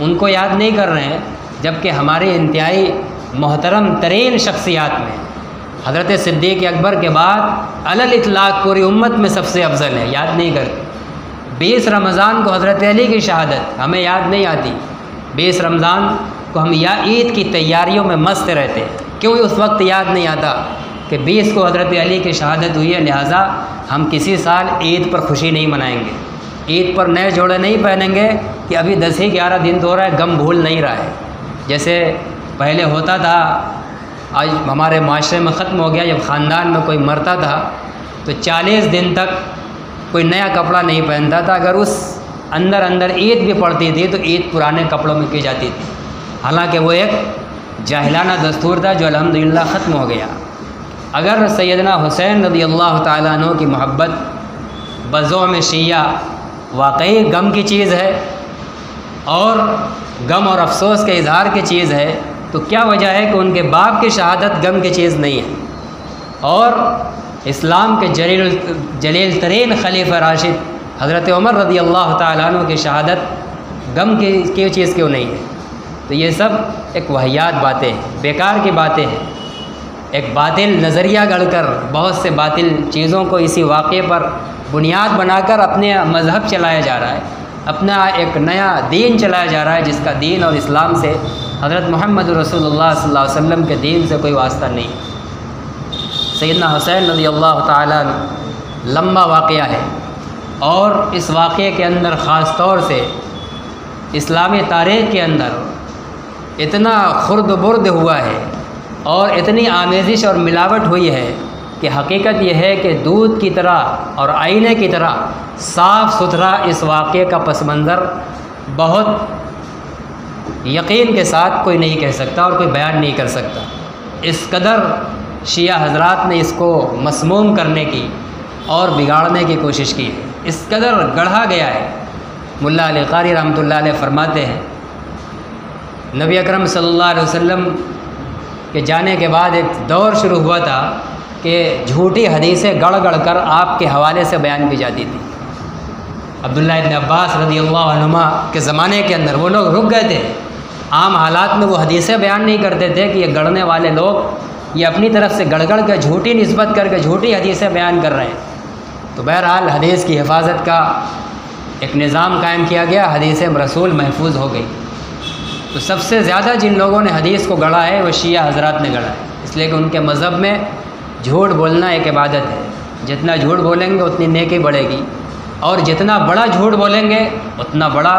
ان کو یاد نہیں کر رہے ہیں، جبکہ ہماری انتہائی محترم ترین شخصیات میں حضرت صدیق اکبر کے بعد علی الاطلاق پوری امت میں سب سے افضل ہے، یاد نہیں کرتے۔ 20 رمضان کو حضرت علی کی شہادت ہمیں یاد نہیں آتی، 20 رمضان کو ہم یا عید کی تیاریوں میں مست رہتے ہیں، کیوں اس وقت یاد نہیں آتا کہ 20 کو حضرت علی کی شہادت ہوئی ہے، لہٰذا ہم کسی سال عید پر خوشی نہیں منائیں گے، عید پر نئے جوڑے نہیں پہنیں گے کہ ابھی 10 ہی 11 دن تو ہو رہا ہے، غم بھول نہیں رہا ہے، جیسے پہلے ہوتا تھا۔ آج ہمارے معاشرے میں ختم ہو گیا، جب خاندان میں کوئی مرتا تھا تو 40 دن تک کوئی نیا کپڑا نہیں پہنتا تھا، اگر اس اندر عید بھی پڑتی تھی تو عید پرانے کپڑوں میں کی جاتی تھی، حالانکہ وہ ایک جاہلانہ دستور تھا جو الحمدللہ ختم ہو گیا۔ اگر سیدنا حسین رضی اللہ تعالیٰ عنہ کی محبت بزعم شیعہ واقعی غم کی چیز ہے اور غم اور افسوس کے اظہار کی چیز ہے، تو کیا وجہ ہے کہ ان کے باپ کی شہادت غم کی چیز نہیں ہے؟ اور اسلام کے جلیل ترین خلیفہ راشد حضرت عمر رضی اللہ تعالیٰ عنہ کی شہادت غم کی چیز کیوں نہیں ہے؟ تو یہ سب ایک واہیات باتیں ہیں، بیکار کی باتیں ہیں۔ ایک باطل نظریہ گڑھ کر بہت سے باطل چیزوں کو اسی واقعے پر بنیاد بنا کر اپنے مذہب چلایا جا رہا ہے، اپنا ایک نیا دین چلایا جا رہا ہے، جس کا دین اور اسلام سے حضرت محمد رسول اللہ صلی اللہ علیہ وسلم کے دین سے کوئی واسطہ نہیں۔ سیدنا حسین رضی اللہ تعالیٰ لمبا واقعہ ہے، اور اس واقعے کے اندر خاص طور سے اسلامی تاریخ کے اندر اتنا خرد برد ہوا ہے اور اتنی آمیزش اور ملاوٹ ہوئی ہے کہ حقیقت یہ ہے کہ دودھ کی طرح اور آئینے کی طرح صاف ستھرا اس واقعے کا پس منظر بہت یقین کے ساتھ کوئی نہیں کہہ سکتا اور کوئی بیان نہیں کر سکتا۔ اس قدر شیعہ حضرات نے اس کو مسموم کرنے کی اور بگاڑنے کی کوشش کی ہے، اس قدر گڑھا گیا ہے۔ ملا علی قاری رحمۃ اللہ علیہ فرماتے ہیں، نبی اکرم صلی اللہ علیہ وسلم کے جانے کے بعد ایک دور شروع ہوا تھا کہ جھوٹی حدیثیں گڑھ گڑھ کر آپ کے حوالے سے بیان کی جاتی تھی۔ عبداللہ ابن عباس رضی اللہ عنہما کے زمانے کے اندر وہ لوگ رک گئے تھے، عام حالات میں وہ حدیثیں بیان نہیں کرتے تھے کہ یہ گڑھنے والے لوگ یہ اپنی طرف سے گڑھ گڑھ کے جھوٹی نسبت کر کے جھوٹی حدیثیں بیان کر رہے ہیں۔ تو بہرحال حدیث کی حفاظت کا ایک نظام قائم کیا گیا، حدیث رسول محفوظ ہو گئی۔ تو سب سے زیادہ جن لوگوں نے حدیث کو گڑھا ہے وہ شیعہ حضرات نے گڑھا ہے، اس لیے کہ ان کے مذہب میں جھوٹ بولنا ایک عبادت ہے، جتنا جھوٹ بولیں گے اتنی نیکی بڑھے گی، اور جتنا بڑا جھوٹ بولیں گے اتنا بڑا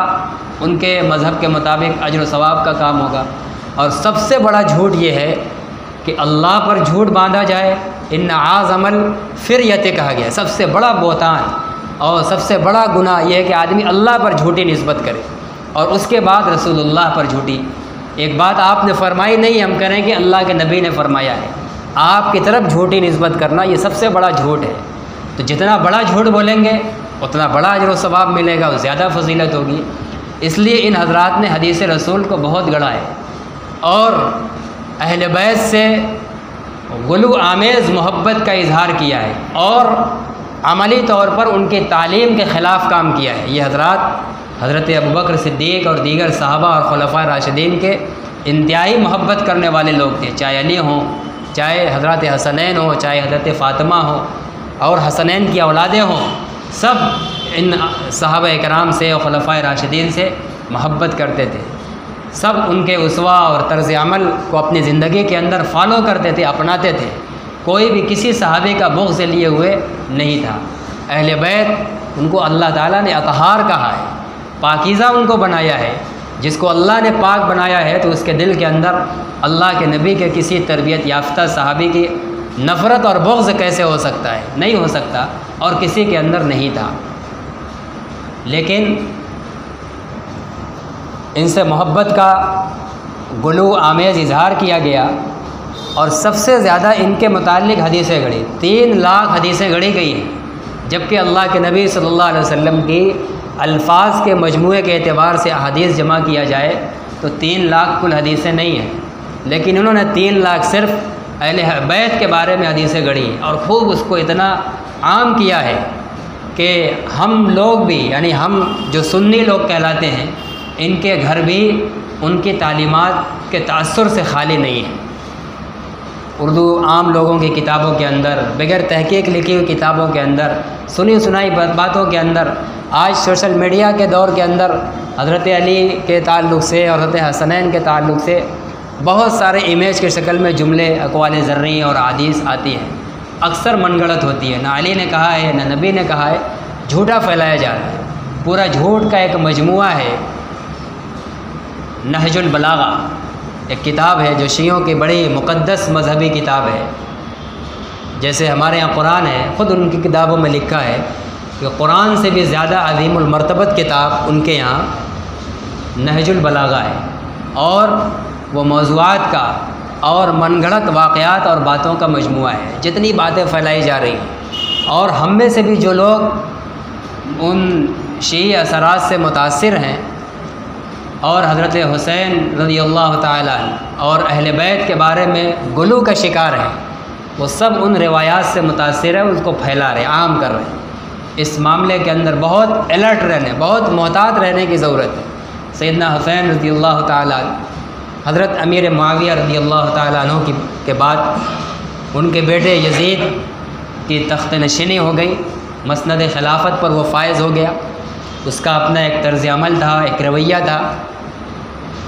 ان کے مذہب کے مطابق اجر و ثواب کا کام ہوگا۔ اور سب سے بڑا جھوٹ یہ ہے کہ اللہ پر جھوٹ باندھا جائے، ان اعظم الفریۃ کہا گیا، سب سے بڑا بہتان اور سب سے بڑا گناہ یہ ہے کہ آدمی اللہ پر جھوٹی نسبت کرے اور اس کے بعد رسول اللہ پر جھوٹی۔ ایک بات آپ نے فرمائی نہیں، ہم کریں کہ اللہ کے نبی نے فرمایا ہے، آپ کی طرف جھوٹی نسبت کرنا یہ سب سے بڑا جھوٹ ہے۔ تو جتنا بڑا جھوٹ بولیں گے اتنا بڑا اجر و ثواب ملے گا، زیادہ فضیلت ہوگی۔ اس لیے ان حضرات نے حدیث رسول کو بہت گڑھا ہے اور اہل بیت سے غلو آمیز محبت کا اظہار کیا ہے اور عملی طور پر ان کی تعلیم کے خلاف کام کیا ہے۔ یہ حضرات حضرت ابوبکر صدیق اور دیگر صحابہ اور خلفائے راشدین کے انتہائی محبت کرنے والے لوگ تھے، چاہے علی ہوں، چاہے حضرت حسنین ہوں، چاہے حضرت فاطمہ ہوں اور حسنین کی اولادیں ہوں، سب ان صحابہ کرام سے اور خلفائے راشدین سے محبت کرتے تھے، سب ان کے اسوہ اور طرز عمل کو اپنی زندگی کے اندر فالو کرتے تھے، اپناتے تھے۔ کوئی بھی کسی صحابی کا بغض لیے ہوئے نہیں تھا۔ اہل بیت ان کو اللہ تعالیٰ نے اطہار کہا ہے، پاکیزہ ان کو بنایا ہے۔ جس کو اللہ نے پاک بنایا ہے تو اس کے دل کے اندر اللہ کے نبی کے کسی تربیت یافتہ صحابی کی نفرت اور بغض کیسے ہو سکتا ہے؟ نہیں ہو سکتا، اور کسی کے اندر نہیں تھا۔ لیکن ان سے محبت کا غلو آمیز اظہار کیا گیا اور سب سے زیادہ ان کے متعلق حدیثیں گھڑی، 3 لاکھ حدیثیں گھڑی گئی ہیں، جبکہ اللہ کے نبی صلی اللہ علیہ وسلم کی الفاظ کے مجموعے کے اعتبار سے احادیث جمع کیا جائے تو 3 لاکھ کل حدیثیں نہیں ہیں، لیکن انہوں نے 3 لاکھ صرف اہل بیت کے بارے میں حدیثیں گھڑی اور خوب اس کو اتنا عام کیا ہے کہ ہم لوگ بھی، یعنی ہم جو سنی لوگ کہلاتے ہیں، ان کے گھر بھی ان کی تعلیمات کے تأثر سے خالی نہیں ہیں۔ اردو عام لوگوں کی کتابوں کے اندر، بغیر تحقیق لکھی ہوئی کتابوں کے اندر، سنی سنائی باتوں کے اندر، آج سوشل میڈیا کے دور کے اندر حضرت علی کے تعلق سے اور حضرت حسنین کے تعلق سے بہت سارے امیج کی شکل میں جملے، اقوال زرعی اور حدیث آتی ہیں، اکثر من گڑت ہوتی ہے، نہ علی نے کہا ہے نہ نبی نے کہا ہے، جھوٹا پھیلایا جا رہا ہے۔ پورا جھوٹ کا ایک مجموعہ ہے۔ نہج البلاغہ ایک کتاب ہے جو شیعوں کی بڑی مقدس مذہبی کتاب ہے، جیسے ہمارے یہاں قرآن ہے، خود ان کی کتابوں میں لکھا ہے کہ قرآن سے بھی زیادہ عظیم المرتبت کتاب ان کے یہاں نہج البلاغہ ہے، اور وہ موضوعات کا اور من گھڑت واقعات اور باتوں کا مجموعہ ہے، جتنی باتیں پھیلائی جا رہی ہیں۔ اور ہم میں سے بھی جو لوگ ان شیعی اثرات سے متاثر ہیں اور حضرت حسین رضی اللہ تعالیٰ عنہ اور اہل بیت کے بارے میں غلو کا شکار ہیں، وہ سب ان روایات سے متاثر ہیں، اس کو پھیلا رہے ہیں، عام کر رہے ہیں۔ اس معاملے کے اندر بہت الرٹ رہنے، بہت محتاط رہنے کی ضرورت ہے۔ سیدنا حسین رضی اللہ تعالیٰ عنہ حضرت امیر معاویہ رضی اللہ تعالیٰ عنہ کے بعد ان کے بیٹے یزید کی تخت نشینی ہو گئی، مسند خلافت پر وہ فائز ہو گیا۔ اس کا اپنا ایک طرز عمل تھا، ایک رویہ تھا۔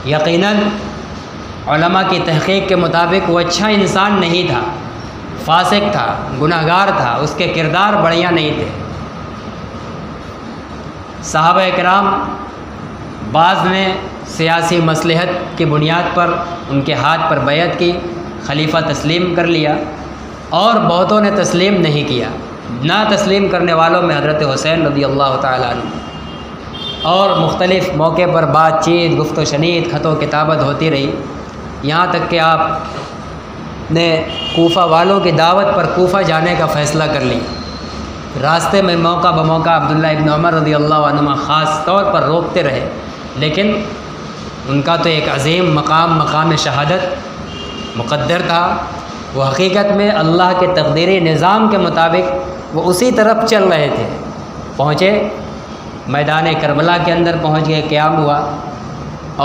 یقیناً علماء کی تحقیق کے مطابق وہ اچھا انسان نہیں تھا، فاسق تھا، گناہ گار تھا، اس کے کردار بڑھیا نہیں تھے۔ صحابہ کرام بعض نے سیاسی مصلحت کی بنیاد پر ان کے ہاتھ پر بیعت کی، خلیفہ تسلیم کر لیا، اور بہتوں نے تسلیم نہیں کیا۔ نہ تسلیم کرنے والوں میں حضرت حسین رضی اللہ تعالیٰ عنہ، اور مختلف موقع پر بات چیت، گفت و شنید، خط و کتابت ہوتی رہی، یہاں تک کہ آپ نے کوفہ والوں کی دعوت پر کوفہ جانے کا فیصلہ کر لیا۔ راستے میں موقع بموقع عبداللہ ابن عمر رضی اللہ عنہما خاص طور پر روکتے رہے، لیکن ان کا تو ایک عظیم مقام شہادت مقدر تھا۔ وہ حقیقت میں اللہ کے تقدیری نظام کے مطابق وہ اسی طرف چل رہے تھے۔ پہنچے میدان کربلا کے اندر، پہنچ گئے، قیام ہوا،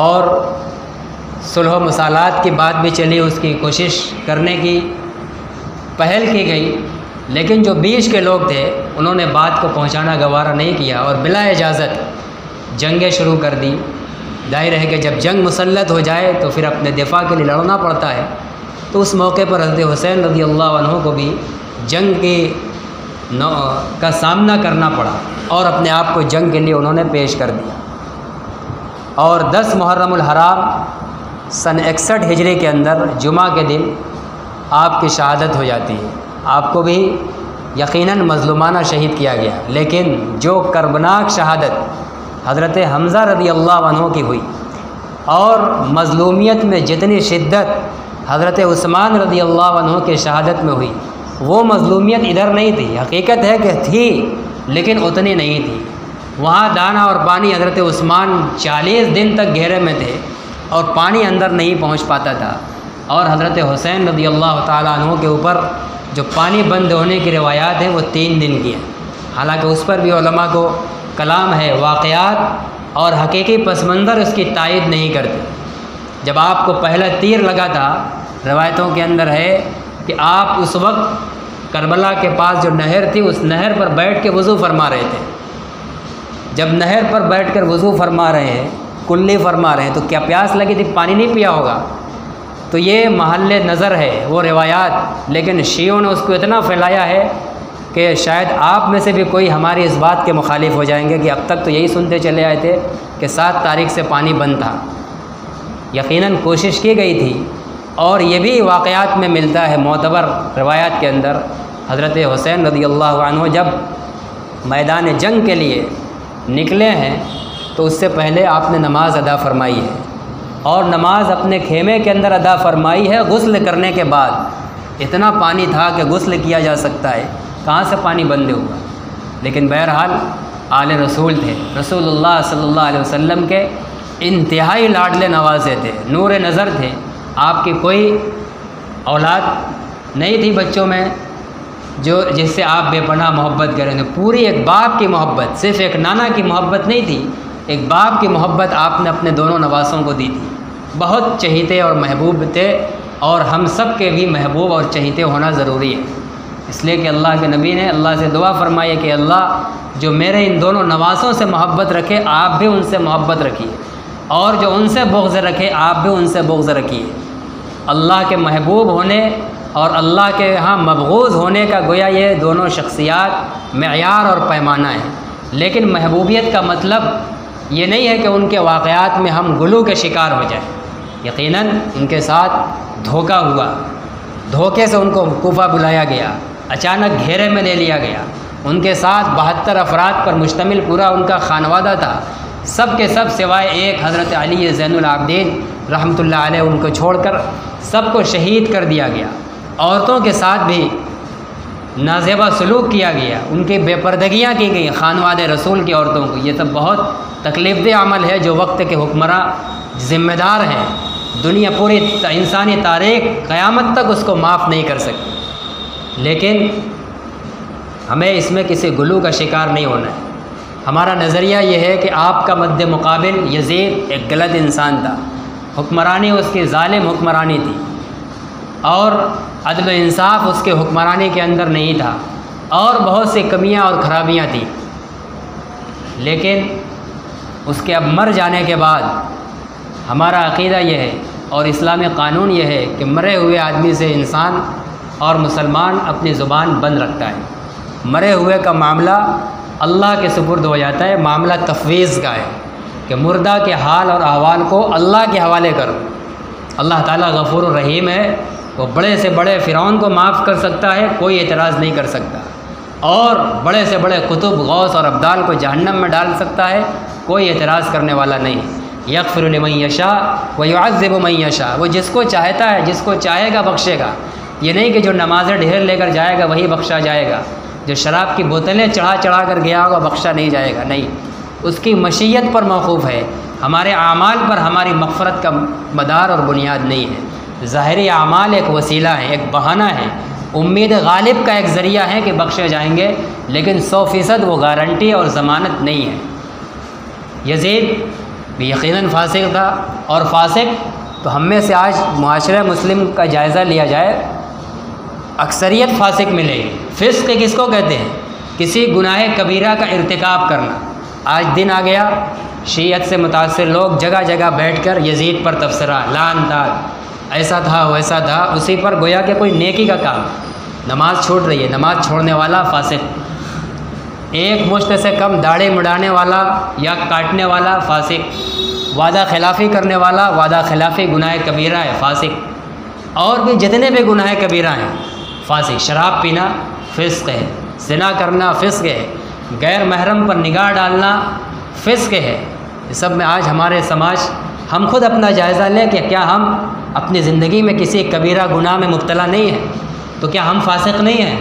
اور صلح و مصالحات کی بات بھی چلی، اس کی کوشش کرنے کی پہل کی گئی، لیکن جو بیچ کے لوگ تھے انہوں نے بات کو پہنچانا گوارا نہیں کیا اور بلا اجازت جنگیں شروع کر دی۔ ظاہر ہے کہ جب جنگ مسلط ہو جائے تو پھر اپنے دفاع کے لیے لڑنا پڑتا ہے، تو اس موقع پر حضرت حسین رضی اللہ عنہ کو بھی جنگ کا سامنا کرنا پڑا، اور اپنے آپ کو جنگ کے لیے انہوں نے پیش کر دیا۔ اور 10 محرم الحرام سن 61 ہجری کے اندر جمعہ کے دن آپ کی شہادت ہو جاتی ہے۔ آپ کو بھی یقیناً مظلومانہ شہید کیا گیا، لیکن جو کربناک شہادت حضرت حمزہ رضی اللہ عنہ کی ہوئی، اور مظلومیت میں جتنی شدت حضرت عثمان رضی اللہ عنہ کے شہادت میں ہوئی، وہ مظلومیت ادھر نہیں تھی۔ حقیقت ہے کہ تھی، لیکن اتنی نہیں تھی۔ وہاں دانہ اور پانی، حضرت عثمان 40 دن تک گھیرے میں تھے اور پانی اندر نہیں پہنچ پاتا تھا، اور حضرت حسین رضی اللہ تعالیٰ عنہ کے اوپر جو پانی بند ہونے کی روایات ہیں وہ 3 دن کی ہیں۔ حالانکہ اس پر بھی علماء کو کلام ہے، واقعات اور حقیقی پس منظر اس کی تائید نہیں کرتے۔ جب آپ کو پہلا تیر لگا تھا، روایتوں کے اندر ہے کہ آپ اس وقت کربلا کے پاس جو نہر تھی، اس نہر پر بیٹھ کے وضو فرما رہے تھے۔ جب نہر پر بیٹھ کر وضو فرما رہے ہیں، کلی فرما رہے ہیں، تو کیا پیاس لگی تھی؟ پانی نہیں پیا ہوگا۔ تو یہ محل نظر ہے وہ روایات، لیکن شیعوں نے اس کو اتنا پھیلایا ہے کہ شاید آپ میں سے بھی کوئی ہماری اس بات کے مخالف ہو جائیں گے کہ اب تک تو یہی سنتے چلے آئے تھے کہ 7 تاریخ سے پانی بند تھا۔ یقیناً کوشش کی گئی تھی، اور یہ بھی واقعات میں ملتا ہے، معتبر روایات کے اندر۔ حضرت حسین رضی اللہ عنہ جب میدان جنگ کے لیے نکلے ہیں تو اس سے پہلے آپ نے نماز ادا فرمائی ہے، اور نماز اپنے خیمے کے اندر ادا فرمائی ہے غسل کرنے کے بعد۔ اتنا پانی تھا کہ غسل کیا جا سکتا ہے، کہاں سے پانی بند ہوگا؟ لیکن بہرحال آل رسول تھے، رسول اللہ صلی اللہ علیہ وسلم کے انتہائی لاڈلے نوازے تھے، نور نظر تھے۔ آپ کی کوئی اولاد نہیں تھی بچوں میں جس سے آپ بے پناہ محبت کریں گے۔ پوری ایک باپ کی محبت، صرف ایک نانا کی محبت نہیں تھی، ایک باپ کی محبت آپ نے اپنے دونوں نواسوں کو دی تھی۔ بہت چہیتے اور محبوب تھے، اور ہم سب کے بھی محبوب اور چہیتے ہونا ضروری ہے، اس لیے کہ اللہ کے نبی نے اللہ سے دعا فرمائی کہ اللہ جو میرے ان دونوں نواسوں سے محبت رکھے، آپ بھی ان سے محبت رکھیے، اور جو ان سے بغض رکھے، آپ بھی ان سے بغض رکھیے۔ اللہ کے محبوب ہونے اور اللہ کے ہاں مبغوض ہونے کا گویا یہ دونوں شخصیات معیار اور پیمانہ ہیں، لیکن محبوبیت کا مطلب یہ نہیں ہے کہ ان کے واقعات میں ہم غلو کے شکار ہو جائیں۔ یقیناً ان کے ساتھ دھوکہ ہوا، دھوکے سے ان کو کوفہ بلایا گیا، اچانک گھیرے میں لے لیا گیا۔ ان کے ساتھ 72 افراد پر مشتمل پورا ان کا خانوادہ تھا، سب کے سب سوائے ایک حضرت علی زین العابدین رحمۃ اللہ علیہ، ان کو چھوڑ کر سب کو شہید کر دیا گیا، عورتوں کے ساتھ بھی نازیبا سلوک کیا گیا، ان کی بے پردگیاں کی گئیں خانواد رسول کی عورتوں کو۔ یہ سب بہت تکلیف دہ عمل ہے جو وقت کے حکمراں ذمہ دار ہیں، دنیا پوری انسانی تاریخ قیامت تک اس کو معاف نہیں کر سکتی۔ لیکن ہمیں اس میں کسی گلو کا شکار نہیں ہونا ہے۔ ہمارا نظریہ یہ ہے کہ آپ کا مد مقابل یزید ایک غلط انسان تھا، حکمرانی اس کی ظالم حکمرانی تھی، اور عدل و انصاف اس کے حکمرانی کے اندر نہیں تھا، اور بہت سی کمیاں اور خرابیاں تھیں۔ لیکن اس کے اب مر جانے کے بعد ہمارا عقیدہ یہ ہے اور اسلامی قانون یہ ہے کہ مرے ہوئے آدمی سے انسان اور مسلمان اپنی زبان بند رکھتا ہے۔ مرے ہوئے کا معاملہ اللہ کے سپرد ہو جاتا ہے، معاملہ تفویض کا ہے کہ مردہ کے حال اور احوال کو اللہ کے حوالے کرو۔ اللہ تعالیٰ غفور الرحیم ہے، وہ بڑے سے بڑے فرعون کو معاف کر سکتا ہے، کوئی اعتراض نہیں کر سکتا، اور بڑے سے بڑے قطب غوث اور ابدال کو جہنم میں ڈال سکتا ہے، کوئی اعتراض کرنے والا نہیں۔ یغفر لمن یشاء ویعذب من یشاء، وہ جس کو چاہتا ہے، جس کو چاہے گا بخشے گا۔ یہ نہیں کہ جو نمازیں ڈھیر لے کر جائے گا وہی بخشا جائے گا، جو شراب کی بوتلیں چڑھا چڑھا کر گیا ہوگا بخشا نہیں جائے گا، نہیں، اس کی مشیت پر موقوف ہے، ہمارے اعمال پر ہماری مغفرت کا مدار اور بنیاد نہیں ہے۔ ظاہری اعمال ایک وسیلہ ہے، ایک بہانہ ہے، امید غالب کا ایک ذریعہ ہے کہ بخشے جائیں گے، لیکن 100% وہ گارنٹی اور ضمانت نہیں ہے۔ یزید بھی یقیناً فاسق تھا، اور فاسق تو ہم میں سے آج معاشرہ مسلم کا جائزہ لیا جائے اکثریت فاسق ملے گی۔ فسق کس کو کہتے ہیں؟ کسی گناہ کبیرہ کا ارتکاب کرنا۔ آج دن آ گیا شیعت سے متاثر لوگ جگہ جگہ بیٹھ کر یزید پر تبصرہ، لعن تھا، ایسا تھا ویسا تھا، اسی پر گویا کہ کوئی نیکی کا کام۔ نماز چھوٹ رہی ہے، نماز چھوڑنے والا فاسق، ایک مشت سے کم داڑھی مڈانے والا یا کاٹنے والا فاسق، وعدہ خلافی کرنے والا، وعدہ خلافی گناہ کبیرہ ہے، فاسق، اور بھی جتنے بھی گناہ کبیرہ ہیں فاسق۔ شراب پینا فسق ہے، زنا کرنا فسق ہے، غیر محرم پر نگاہ ڈالنا فسق ہے۔ یہ سب میں آج ہمارے سماج، ہم خود اپنا جائزہ لیں کہ کیا ہم اپنی زندگی میں کسی کبیرہ گناہ میں مبتلا نہیں ہیں؟ تو کیا ہم فاسق نہیں ہیں؟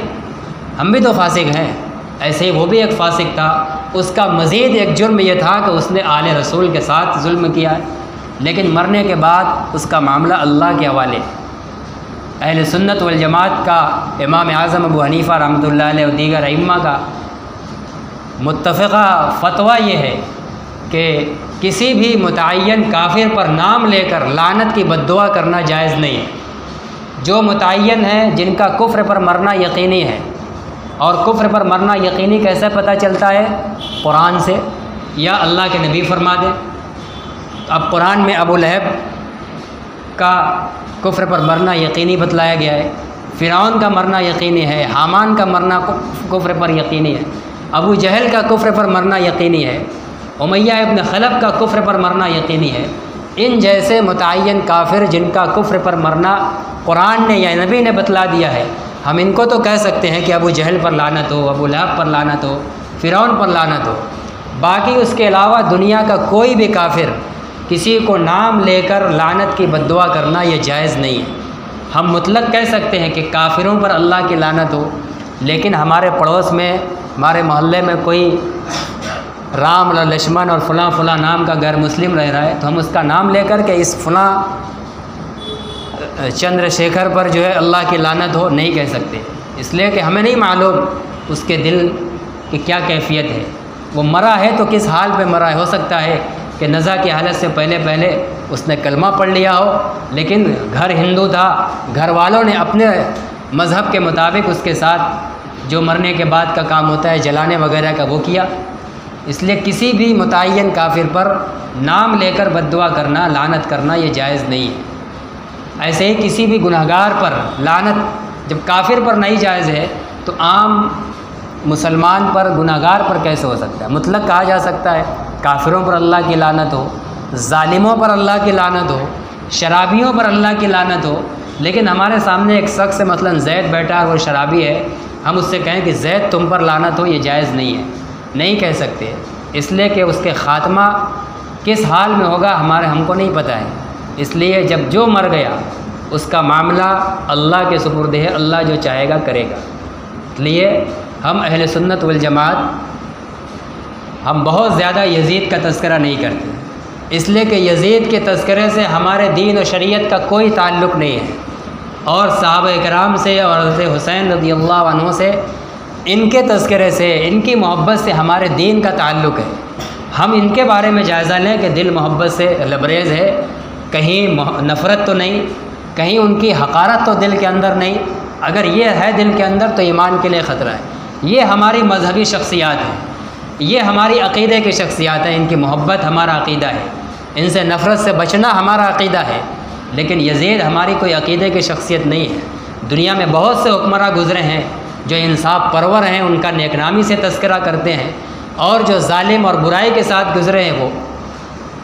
ہم بھی تو فاسق ہیں، ایسے ہی وہ بھی ایک فاسق تھا۔ اس کا مزید ایک جرم یہ تھا کہ اس نے آل رسول کے ساتھ ظلم کیا، لیکن مرنے کے بعد اس کا معاملہ اللہ کے حوالے۔ اہل سنت والجماعت کا امام اعظم ابو حنیفہ رحمۃ اللہ علیہ اور دیگر ائمہ کا متفقہ فتویٰ یہ ہے کہ کسی بھی متعین کافر پر نام لے کر لعنت کی بد دعا کرنا جائز نہیں ہے۔ جو متعین ہیں جن کا کفر پر مرنا یقینی ہے، اور کفر پر مرنا یقینی کیسے پتہ چلتا ہے؟ قرآن سے یا اللہ کے نبی فرما دے۔ اب قرآن میں ابو لہب کا کفر پر مرنا یقینی بتلایا گیا ہے، فرعون کا مرنا یقینی ہے، حامان کا مرنا کفر پر یقینی ہے، ابو جہل کا کفر پر مرنا یقینی ہے، امیہ ابن خلف کا کفر پر مرنا یقینی ہے۔ ان جیسے متعین کافر جن کا کفر پر مرنا قرآن نے یا نبی نے بتلا دیا ہے، ہم ان کو تو کہہ سکتے ہیں کہ ابو جہل پر لعنت ہو، ابو لہب پر لعنت ہو، فرعون پر لعنت ہو۔ باقی اس کے علاوہ دنیا کا کوئی بھی کافر کسی کو نام لے کر لعنت کی بد دعا کرنا یہ جائز نہیں ہے۔ ہم مطلق کہہ سکتے ہیں کہ کافروں پر اللہ کی لعنت ہو، لیکن ہمارے پڑوس میں، ہمارے محلے میں کوئی رام اور لکشمن اور فلاں فلاں نام کا غیر مسلم رہ رہا ہے، تو ہم اس کا نام لے کر کے اس فلاں چندر شیکھر پر جو ہے اللہ کی لعنت ہو نہیں کہہ سکتے، اس لیے کہ ہمیں نہیں معلوم اس کے دل کی کیا کیفیت ہے، وہ مرا ہے تو کس حال پہ مرا ہے۔ ہو سکتا ہے کہ نزا کی حالت سے پہلے اس نے کلمہ پڑھ لیا ہو، لیکن گھر ہندو تھا، گھر والوں نے اپنے مذہب کے مطابق اس کے ساتھ جو مرنے کے بعد کا کام ہوتا ہے جلانے وغیرہ کا وہ کیا۔ اس لیے کسی بھی متعین کافر پر نام لے کر بد دعا کرنا، لعنت کرنا یہ جائز نہیں ہے۔ ایسے ہی کسی بھی گنہگار پر لعنت جب کافر پر نہیں جائز ہے تو عام مسلمان پر، گنہگار پر کیسے ہو سکتا ہے؟ مطلق کہا جا سکتا ہے کافروں پر اللہ کی لعنت ہو، ظالموں پر اللہ کی لعنت ہو، شرابیوں پر اللہ کی لعنت ہو، لیکن ہمارے سامنے ایک شخص سے مثلا زید بیٹھا اور وہ شرابی ہے، ہم اس سے کہیں کہ زید تم پر لعنت ہو، یہ جائز نہیں ہے، نہیں کہہ سکتے، اس لیے کہ اس کے خاتمہ کس حال میں ہوگا ہم کو نہیں پتہ ہے۔ اس لیے جب جو مر گیا اس کا معاملہ اللہ کے سپرد ہے، اللہ جو چاہے گا کرے گا۔ اس لیے ہم اہل سنت والجماعت ہم بہت زیادہ یزید کا تذکرہ نہیں کرتے، اس لیے کہ یزید کے تذکرے سے ہمارے دین و شریعت کا کوئی تعلق نہیں ہے، اور صحابہ کرام سے اور حضرت حسین رضی اللہ عنہ سے، ان کے تذکرے سے، ان کی محبت سے ہمارے دین کا تعلق ہے۔ ہم ان کے بارے میں جائزہ لیں کہ دل محبت سے لبریز ہے، کہیں نفرت تو نہیں، کہیں ان کی حقارت تو دل کے اندر نہیں۔ اگر یہ ہے دل کے اندر تو ایمان کے لیے خطرہ ہے۔ یہ ہماری مذہبی شخصیات ہیں، یہ ہماری عقیدے کی شخصیات ہیں، ان کی محبت ہمارا عقیدہ ہے، ان سے نفرت سے بچنا ہمارا عقیدہ ہے۔ لیکن یزید ہماری کوئی عقیدے کی شخصیت نہیں ہے۔ دنیا میں بہت سے حکمراں گزرے ہیں جو انصاف پرور ہیں، ان کا نیک نامی سے تذکرہ کرتے ہیں، اور جو ظالم اور برائی کے ساتھ گزرے ہیں وہ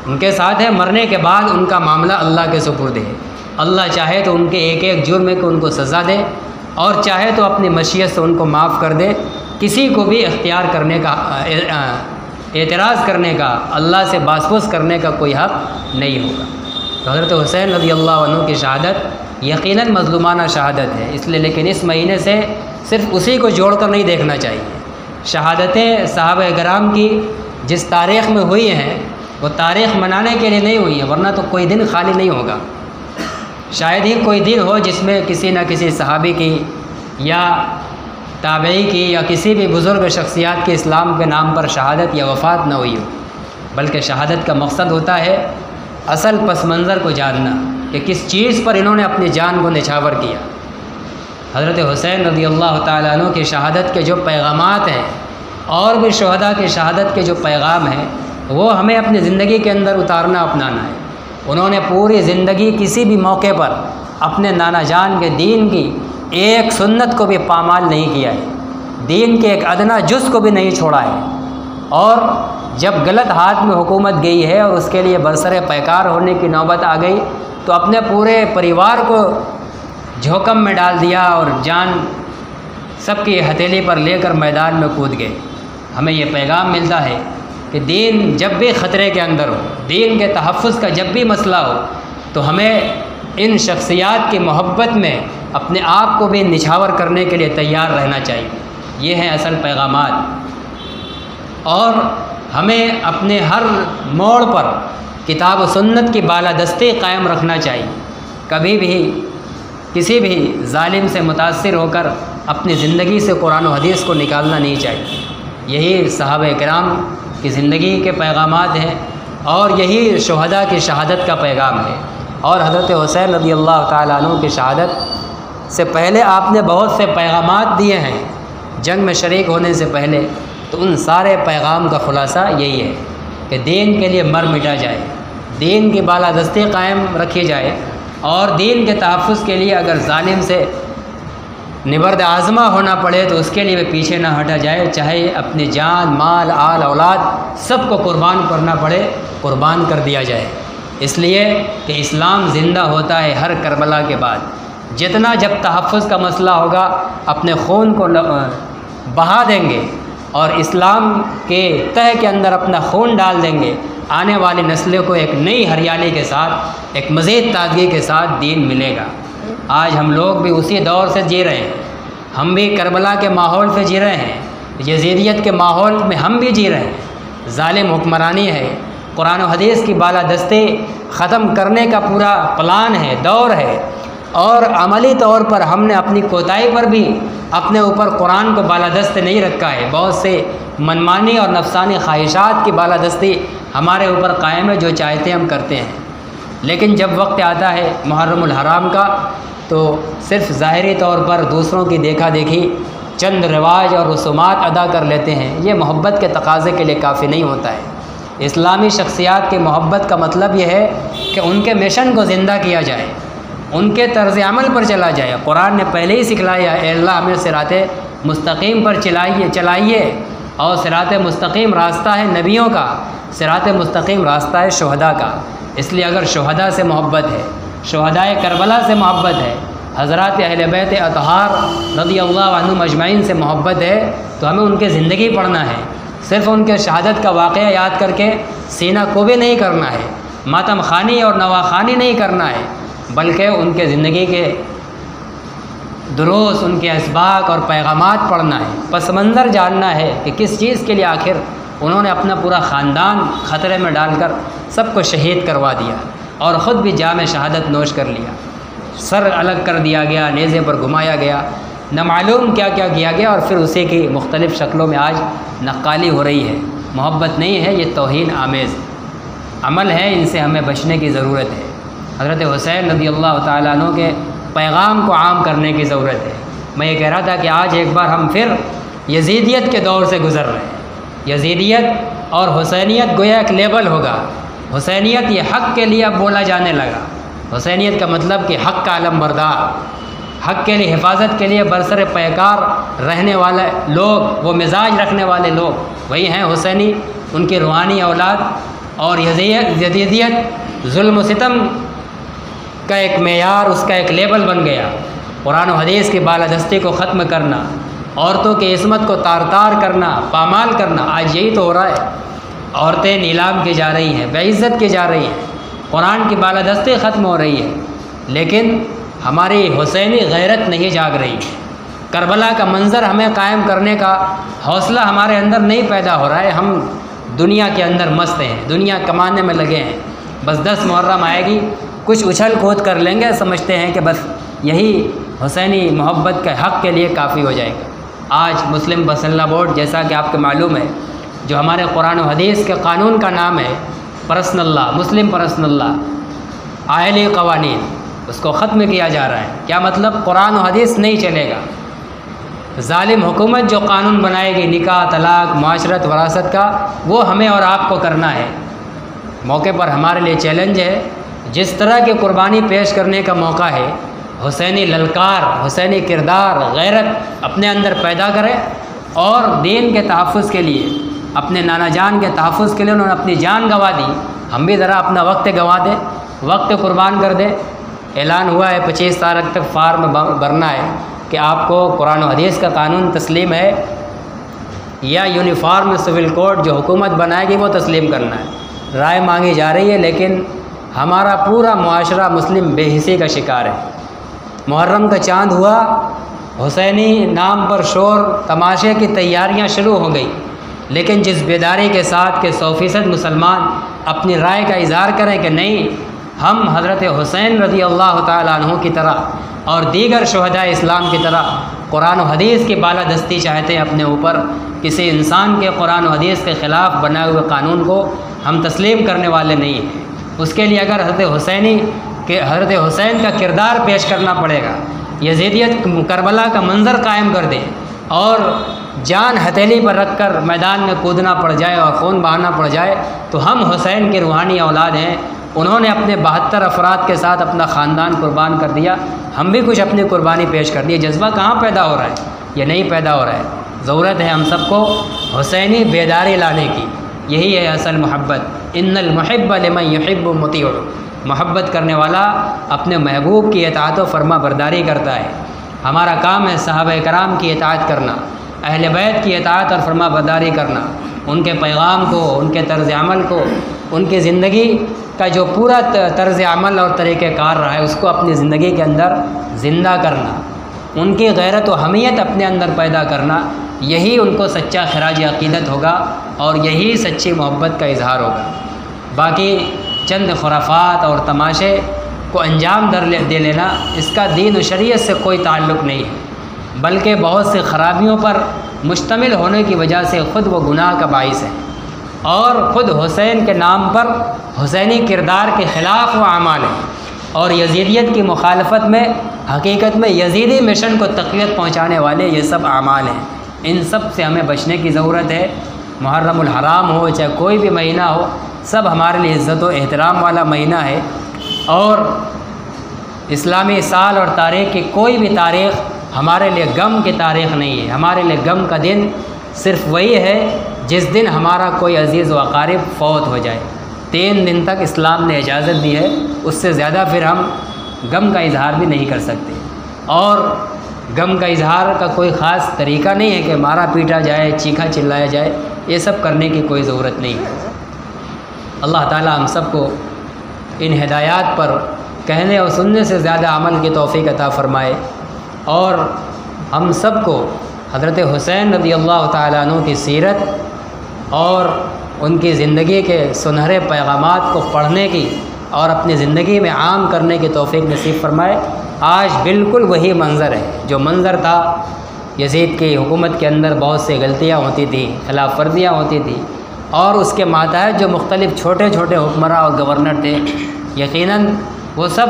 ان کے ساتھ ہے، مرنے کے بعد ان کا معاملہ اللہ کے سپرد ہے۔ اللہ چاہے تو ان کے ایک ایک جرم کو ان کو سزا دے، اور چاہے تو اپنی مشیت سے ان کو معاف کر دے۔ کسی کو بھی اختیار کرنے کا، اعتراض کرنے کا، اللہ سے باسپوس کرنے کا کوئی حق نہیں ہوگا۔ تو حضرت حسین رضی اللہ عنہ کی شہادت یقیناً مظلومانہ شہادت ہے، اس لیے لیکن اس مہینے سے صرف اسی کو جوڑ کر نہیں دیکھنا چاہیے۔ شہادتیں صحابہ کرام کی جس تاریخ میں ہوئی ہیں وہ تاریخ منانے کے لیے نہیں ہوئی ہیں، ورنہ تو کوئی دن خالی نہیں ہوگا۔ شاید ہی کوئی دن ہو جس میں کسی نہ کسی صحابی کی یا تابعی کی یا کسی بھی بزرگ شخصیات کی اسلام کے نام پر شہادت یا وفات نہ ہوئی ہو، بلکہ شہادت کا مقصد ہوتا ہے اصل پس منظر کو جاننا کہ کس چیز پر انہوں نے اپنی جان کو نچھاور کیا۔ حضرت حسین رضی اللہ تعالیٰ عنہ کی شہادت کے جو پیغامات ہیں، اور بھی شہداء کی شہادت کے جو پیغام ہیں، وہ ہمیں اپنی زندگی کے اندر اتارنا اپنانا ہے۔ انہوں نے پوری زندگی کسی بھی موقع پر اپنے نانا جان کے دین کی ایک سنت کو بھی پامال نہیں کیا ہے، دین کے ایک ادنا جز کو بھی نہیں چھوڑا ہے، اور جب غلط ہاتھ میں حکومت گئی ہے اور اس کے لیے برسر پیکار ہونے کی نوبت آ گئی تو اپنے پورے پریوار کو جھوکم میں ڈال دیا اور جان سب کی ہتھیلی پر لے کر میدان میں کود گئے۔ ہمیں یہ پیغام ملتا ہے کہ دین جب بھی خطرے کے اندر ہو، دین کے تحفظ کا جب بھی مسئلہ ہو، تو ہمیں ان شخصیات کی محبت میں اپنے آپ کو بھی نچھاور کرنے کے لیے تیار رہنا چاہیے۔ یہ ہیں اصل پیغامات، اور ہمیں اپنے ہر موڑ پر کتاب و سنت کی بالادستی قائم رکھنا چاہیے۔ کبھی بھی کسی بھی ظالم سے متاثر ہو کر اپنی زندگی سے قرآن و حدیث کو نکالنا نہیں چاہیے۔ یہی صحابہ کرام کی زندگی کے پیغامات ہیں، اور یہی شہداء کی شہادت کا پیغام ہے۔ اور حضرت حسین رضی اللہ تعالیٰ عنہ کی شہادت سے پہلے آپ نے بہت سے پیغامات دیے ہیں جنگ میں شریک ہونے سے پہلے، تو ان سارے پیغام کا خلاصہ یہی ہے کہ دین کے لیے مر مٹا جائے، دین کی بالادستی قائم رکھی جائے، اور دین کے تحفظ کے لیے اگر ظالم سے نبرد آزما ہونا پڑے تو اس کے لیے پیچھے نہ ہٹا جائے، چاہے اپنی جان، مال، آل، اولاد سب کو قربان کرنا پڑے، قربان کر دیا جائے۔ اس لیے کہ اسلام زندہ ہوتا ہے ہر کربلا کے بعد۔ جتنا جب تحفظ کا مسئلہ ہوگا اپنے خون کو بہا دیں گے اور اسلام کے تہ کے اندر اپنا خون ڈال دیں گے، آنے والی نسلوں کو ایک نئی ہریالی کے ساتھ، ایک مزید تازگی کے ساتھ دین ملے گا۔ آج ہم لوگ بھی اسی دور سے جی رہے ہیں، ہم بھی کربلا کے ماحول سے جی رہے ہیں، یزیدیت کے ماحول میں ہم بھی جی رہے ہیں۔ ظالم حکمرانی ہے، قرآن و حدیث کی بالادستی ختم کرنے کا پورا پلان ہے، دور ہے، اور عملی طور پر ہم نے اپنی کوتاہی پر بھی اپنے اوپر قرآن کو بالادست نہیں رکھا ہے۔ بہت سے منمانی اور نفسانی خواہشات کی بالادستی ہمارے اوپر قائم ہے، جو چاہتے ہیں ہم کرتے ہیں۔ لیکن جب وقت آتا ہے محرم الحرام کا تو صرف ظاہری طور پر دوسروں کی دیکھا دیکھی چند رواج اور رسومات ادا کر لیتے ہیں، یہ محبت کے تقاضے کے لیے کافی نہیں ہوتا ہے۔ اسلامی شخصیات کی محبت کا مطلب یہ ہے کہ ان کے مشن کو زندہ کیا جائے، ان کے طرز عمل پر چلا جائے۔ قرآن نے پہلے ہی سکھلایا، اے اللہ ہمیں صراط مستقیم پر چلائیے، اور صراط مستقیم راستہ ہے نبیوں کا، صراط مستقیم راستہ ہے شہداء کا۔ اس لیے اگر شہداء سے محبت ہے، شہداء کربلا سے محبت ہے، حضرات اہل بیت اطہار رضی اللہ عنہم اجمعین سے محبت ہے، تو ہمیں ان کی زندگی پڑھنا ہے، صرف ان کے شہادت کا واقعہ یاد کر کے سینہ کوبے نہیں کرنا ہے، ماتم خوانی اور نواخوانی نہیں کرنا ہے، بلکہ ان کے زندگی کے دروس، ان کے اسباق اور پیغامات پڑھنا ہے، پس منظر جاننا ہے کہ کس چیز کے لیے آخر انہوں نے اپنا پورا خاندان خطرے میں ڈال کر سب کو شہید کروا دیا اور خود بھی جام شہادت نوش کر لیا، سر الگ کر دیا گیا، نیزے پر گھمایا گیا، نہ معلوم کیا کیا کیا گیا، اور پھر اسی کی مختلف شکلوں میں آج نقالی ہو رہی ہے۔ محبت نہیں ہے، یہ توہین آمیز عمل ہے، ان سے ہمیں بچنے کی ضرورت ہے۔ حضرت حسین رضی اللہ تعالیٰ عنہ کے پیغام کو عام کرنے کی ضرورت ہے۔ میں یہ کہہ رہا تھا کہ آج ایک بار ہم پھر یزیدیت کے دور سے گزر رہے ہیں۔ یزیدیت اور حسینیت گویا ایک لیبل ہوگا۔ حسینیت یہ حق کے لیے اب بولا جانے لگا۔ حسینیت کا مطلب کہ حق کا علم بردار، حق کے لیے حفاظت کے لیے برسر پیکار رہنے والے لوگ، وہ مزاج رکھنے والے لوگ وہی ہیں حسینی، ان کی روحانی اولاد۔ اور یزیدیت ظلم و ستم کا ایک معیار، اس کا ایک لیبل بن گیا۔ قرآن و حدیث کی بالادستی کو ختم کرنا، عورتوں کی عصمت کو تار تار کرنا، پامال کرنا، آج یہی تو ہو رہا ہے۔ عورتیں نیلام کی جا رہی ہیں، بے عزت کی جا رہی ہیں، قرآن کی بالادستی ختم ہو رہی ہے، لیکن ہماری حسینی غیرت نہیں جاگ رہی ہے۔ کربلا کا منظر ہمیں قائم کرنے کا حوصلہ ہمارے اندر نہیں پیدا ہو رہا ہے۔ ہم دنیا کے اندر مست ہیں، دنیا کمانے میں لگے ہیں، بس 10 محرم آئے گی کچھ اچھل کود کر لیں گے، سمجھتے ہیں کہ بس یہی حسینی محبت کے حق کے لیے کافی ہو جائے گا۔ آج مسلم مسلح بورڈ، جیسا کہ آپ کو معلوم ہے، جو ہمارے قرآن و حدیث کے قانون کا نام ہے پرسنل لا، مسلم پرسنل لا، آئلی قوانین، اس کو ختم کیا جا رہا ہے۔ کیا مطلب؟ قرآن و حدیث نہیں چلے گا۔ ظالم حکومت جو قانون بنائے گی نکاح، طلاق، معاشرت، وراثت کا، وہ ہمیں اور آپ کو کرنا ہے۔ موقع پر ہمارے لیے چیلنج ہے، جس طرح کی قربانی پیش کرنے کا موقع ہے، حسینی للکار، حسینی کردار، غیرت اپنے اندر پیدا کرے، اور دین کے تحفظ کے لیے، اپنے نانا جان کے تحفظ کے لیے انہوں نے اپنی جان گنوا دی، ہم بھی ذرا اپنا وقت گنوا دیں، وقت قربان کر دیں۔ اعلان ہوا ہے 25 تاریخ تک فارم بھرنا ہے کہ آپ کو قرآن و حدیث کا قانون تسلیم ہے یا یونیفارم سول کوڈ جو حکومت بنائے گی وہ تسلیم کرنا ہے۔ رائے مانگی جا رہی ہے، لیکن ہمارا پورا معاشرہ مسلم بے حسی کا شکار ہے۔ محرم کا چاند ہوا، حسینی نام پر شور تماشے کی تیاریاں شروع ہو گئی، لیکن جس بیداری کے ساتھ کہ 100% مسلمان اپنی رائے کا اظہار کریں کہ نہیں، ہم حضرت حسین رضی اللہ تعالیٰ عنہ کی طرح اور دیگر شہداء اسلام کی طرح قرآن و حدیث کی بالادستی چاہتے ہیں اپنے اوپر، کسی انسان کے قرآن و حدیث کے خلاف بنائے ہوئے قانون کو ہم تسلیم کرنے والے نہیں ہیں۔ اس کے لیے اگر حضرت حسین کا کردار پیش کرنا پڑے گا، یزیدیت کربلا کا منظر قائم کر دیں اور جان ہتھیلی پر رکھ کر میدان میں کودنا پڑ جائے اور خون بہانا پڑ جائے، تو ہم حسین کے روحانی اولاد ہیں۔ انہوں نے اپنے 72 افراد کے ساتھ اپنا خاندان قربان کر دیا، ہم بھی کچھ اپنی قربانی پیش کر دی۔ جذبہ کہاں پیدا ہو رہا ہے؟ یہ نہیں پیدا ہو رہا ہے۔ ضرورت ہے ہم سب کو حسینی بیداری لانے کی، یہی ہے اصل محبت۔ ان المحب لمن یحب مطیع، محبت کرنے والا اپنے محبوب کی اطاعت و فرما برداری کرتا ہے۔ ہمارا کام ہے صحابہ کرام کی اطاعت کرنا، اہل بیت کی اطاعت اور فرما برداری کرنا، ان کے پیغام کو، ان کے طرز عمل کو، ان کی زندگی کا جو پورا طرز عمل اور طریقہ کار رہا ہے اس کو اپنی زندگی کے اندر زندہ کرنا، ان کی غیرت و حمیت اپنے اندر پیدا کرنا، یہی ان کو سچا خراج عقیدت ہوگا اور یہی سچی محبت کا اظہار ہوگا۔ باقی چند خرافات اور تماشے کو انجام دے لینا، اس کا دین و شریعت سے کوئی تعلق نہیں ہے، بلکہ بہت سی خرابیوں پر مشتمل ہونے کی وجہ سے خود وہ گناہ کا باعث ہے، اور خود حسین کے نام پر حسینی کردار کے خلاف وہ اعمال ہیں، اور یزیدیت کی مخالفت میں حقیقت میں یزیدی مشن کو تقویت پہنچانے والے یہ سب اعمال ہیں۔ ان سب سے ہمیں بچنے کی ضرورت ہے۔ محرم الحرام ہو چاہے کوئی بھی مہینہ ہو، سب ہمارے لیے عزت و احترام والا مہینہ ہے، اور اسلامی سال اور تاریخ کی کوئی بھی تاریخ ہمارے لیے غم کی تاریخ نہیں ہے۔ ہمارے لیے غم کا دن صرف وہی ہے جس دن ہمارا کوئی عزیز و اقارب فوت ہو جائے۔ 3 دن تک اسلام نے اجازت دی ہے، اس سے زیادہ پھر ہم غم کا اظہار بھی نہیں کر سکتے، اور غم کا اظہار کا کوئی خاص طریقہ نہیں ہے کہ مارا پیٹا جائے، چیخا چلایا جائے، یہ سب کرنے کی کوئی ضرورت نہیں ہے۔ اللہ تعالی ہم سب کو ان ہدایات پر کہنے اور سننے سے زیادہ عمل کی توفیق عطا فرمائے، اور ہم سب کو حضرت حسین رضی اللہ تعالیٰ عنہ کی سیرت اور ان کی زندگی کے سنہرے پیغامات کو پڑھنے کی اور اپنی زندگی میں عام کرنے کی توفیق نصیب فرمائے۔ آج بالکل وہی منظر ہے جو منظر تھا یزید کی حکومت کے اندر، بہت سی غلطیاں ہوتی تھیں، خلاف ورزیاں ہوتی تھیں، اور اس کے ماتحت جو مختلف چھوٹے چھوٹے حکمراں اور گورنر تھے، یقیناً وہ سب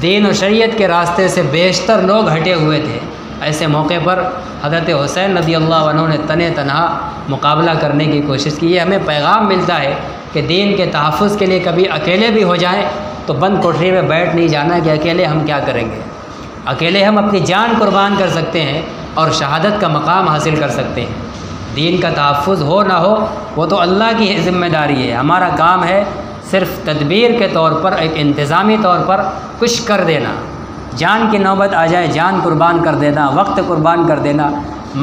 دین و شریعت کے راستے سے بیشتر لوگ ہٹے ہوئے تھے۔ ایسے موقع پر حضرت حسین رضی اللہ عنہ نے تنہا مقابلہ کرنے کی کوشش کی۔ یہ ہمیں پیغام ملتا ہے کہ دین کے تحفظ کے لیے کبھی اکیلے بھی ہو جائیں تو بند کوٹری میں بیٹھ نہیں جانا کہ اکیلے ہم کیا کریں گے۔ اکیلے ہم اپنی جان قربان کر سکتے ہیں اور شہادت کا مقام حاصل کر سکتے ہیں۔ دین کا تحفظ ہو نہ ہو وہ تو اللہ کی ذمہ داری ہے، ہمارا کام ہے صرف تدبیر کے طور پر، ایک انتظامی طور پر کچھ کر دینا۔ جان کی نوبت آ جائے جان قربان کر دینا، وقت قربان کر دینا،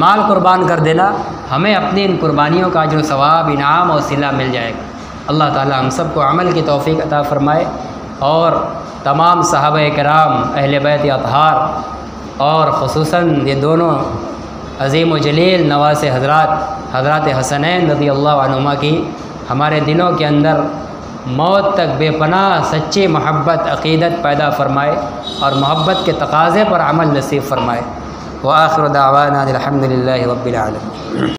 مال قربان کر دینا، ہمیں اپنی ان قربانیوں کا اجر و ثواب، انعام اور صلہ مل جائے گا۔ اللہ تعالی ہم سب کو عمل کی توفیق عطا فرمائے، اور تمام صحابہ کرام، اہل بیت اطہار، اور خصوصاً یہ دونوں عظیم و جلیل نواز حضرات حسنین رضی اللہ عنہما کی ہمارے دلوں کے اندر موت تک بے پناہ سچی محبت عقیدت پیدا فرمائے، اور محبت کے تقاضے پر عمل نصیب فرمائے۔ وآخر دعوانا الحمد للہ رب العالمین۔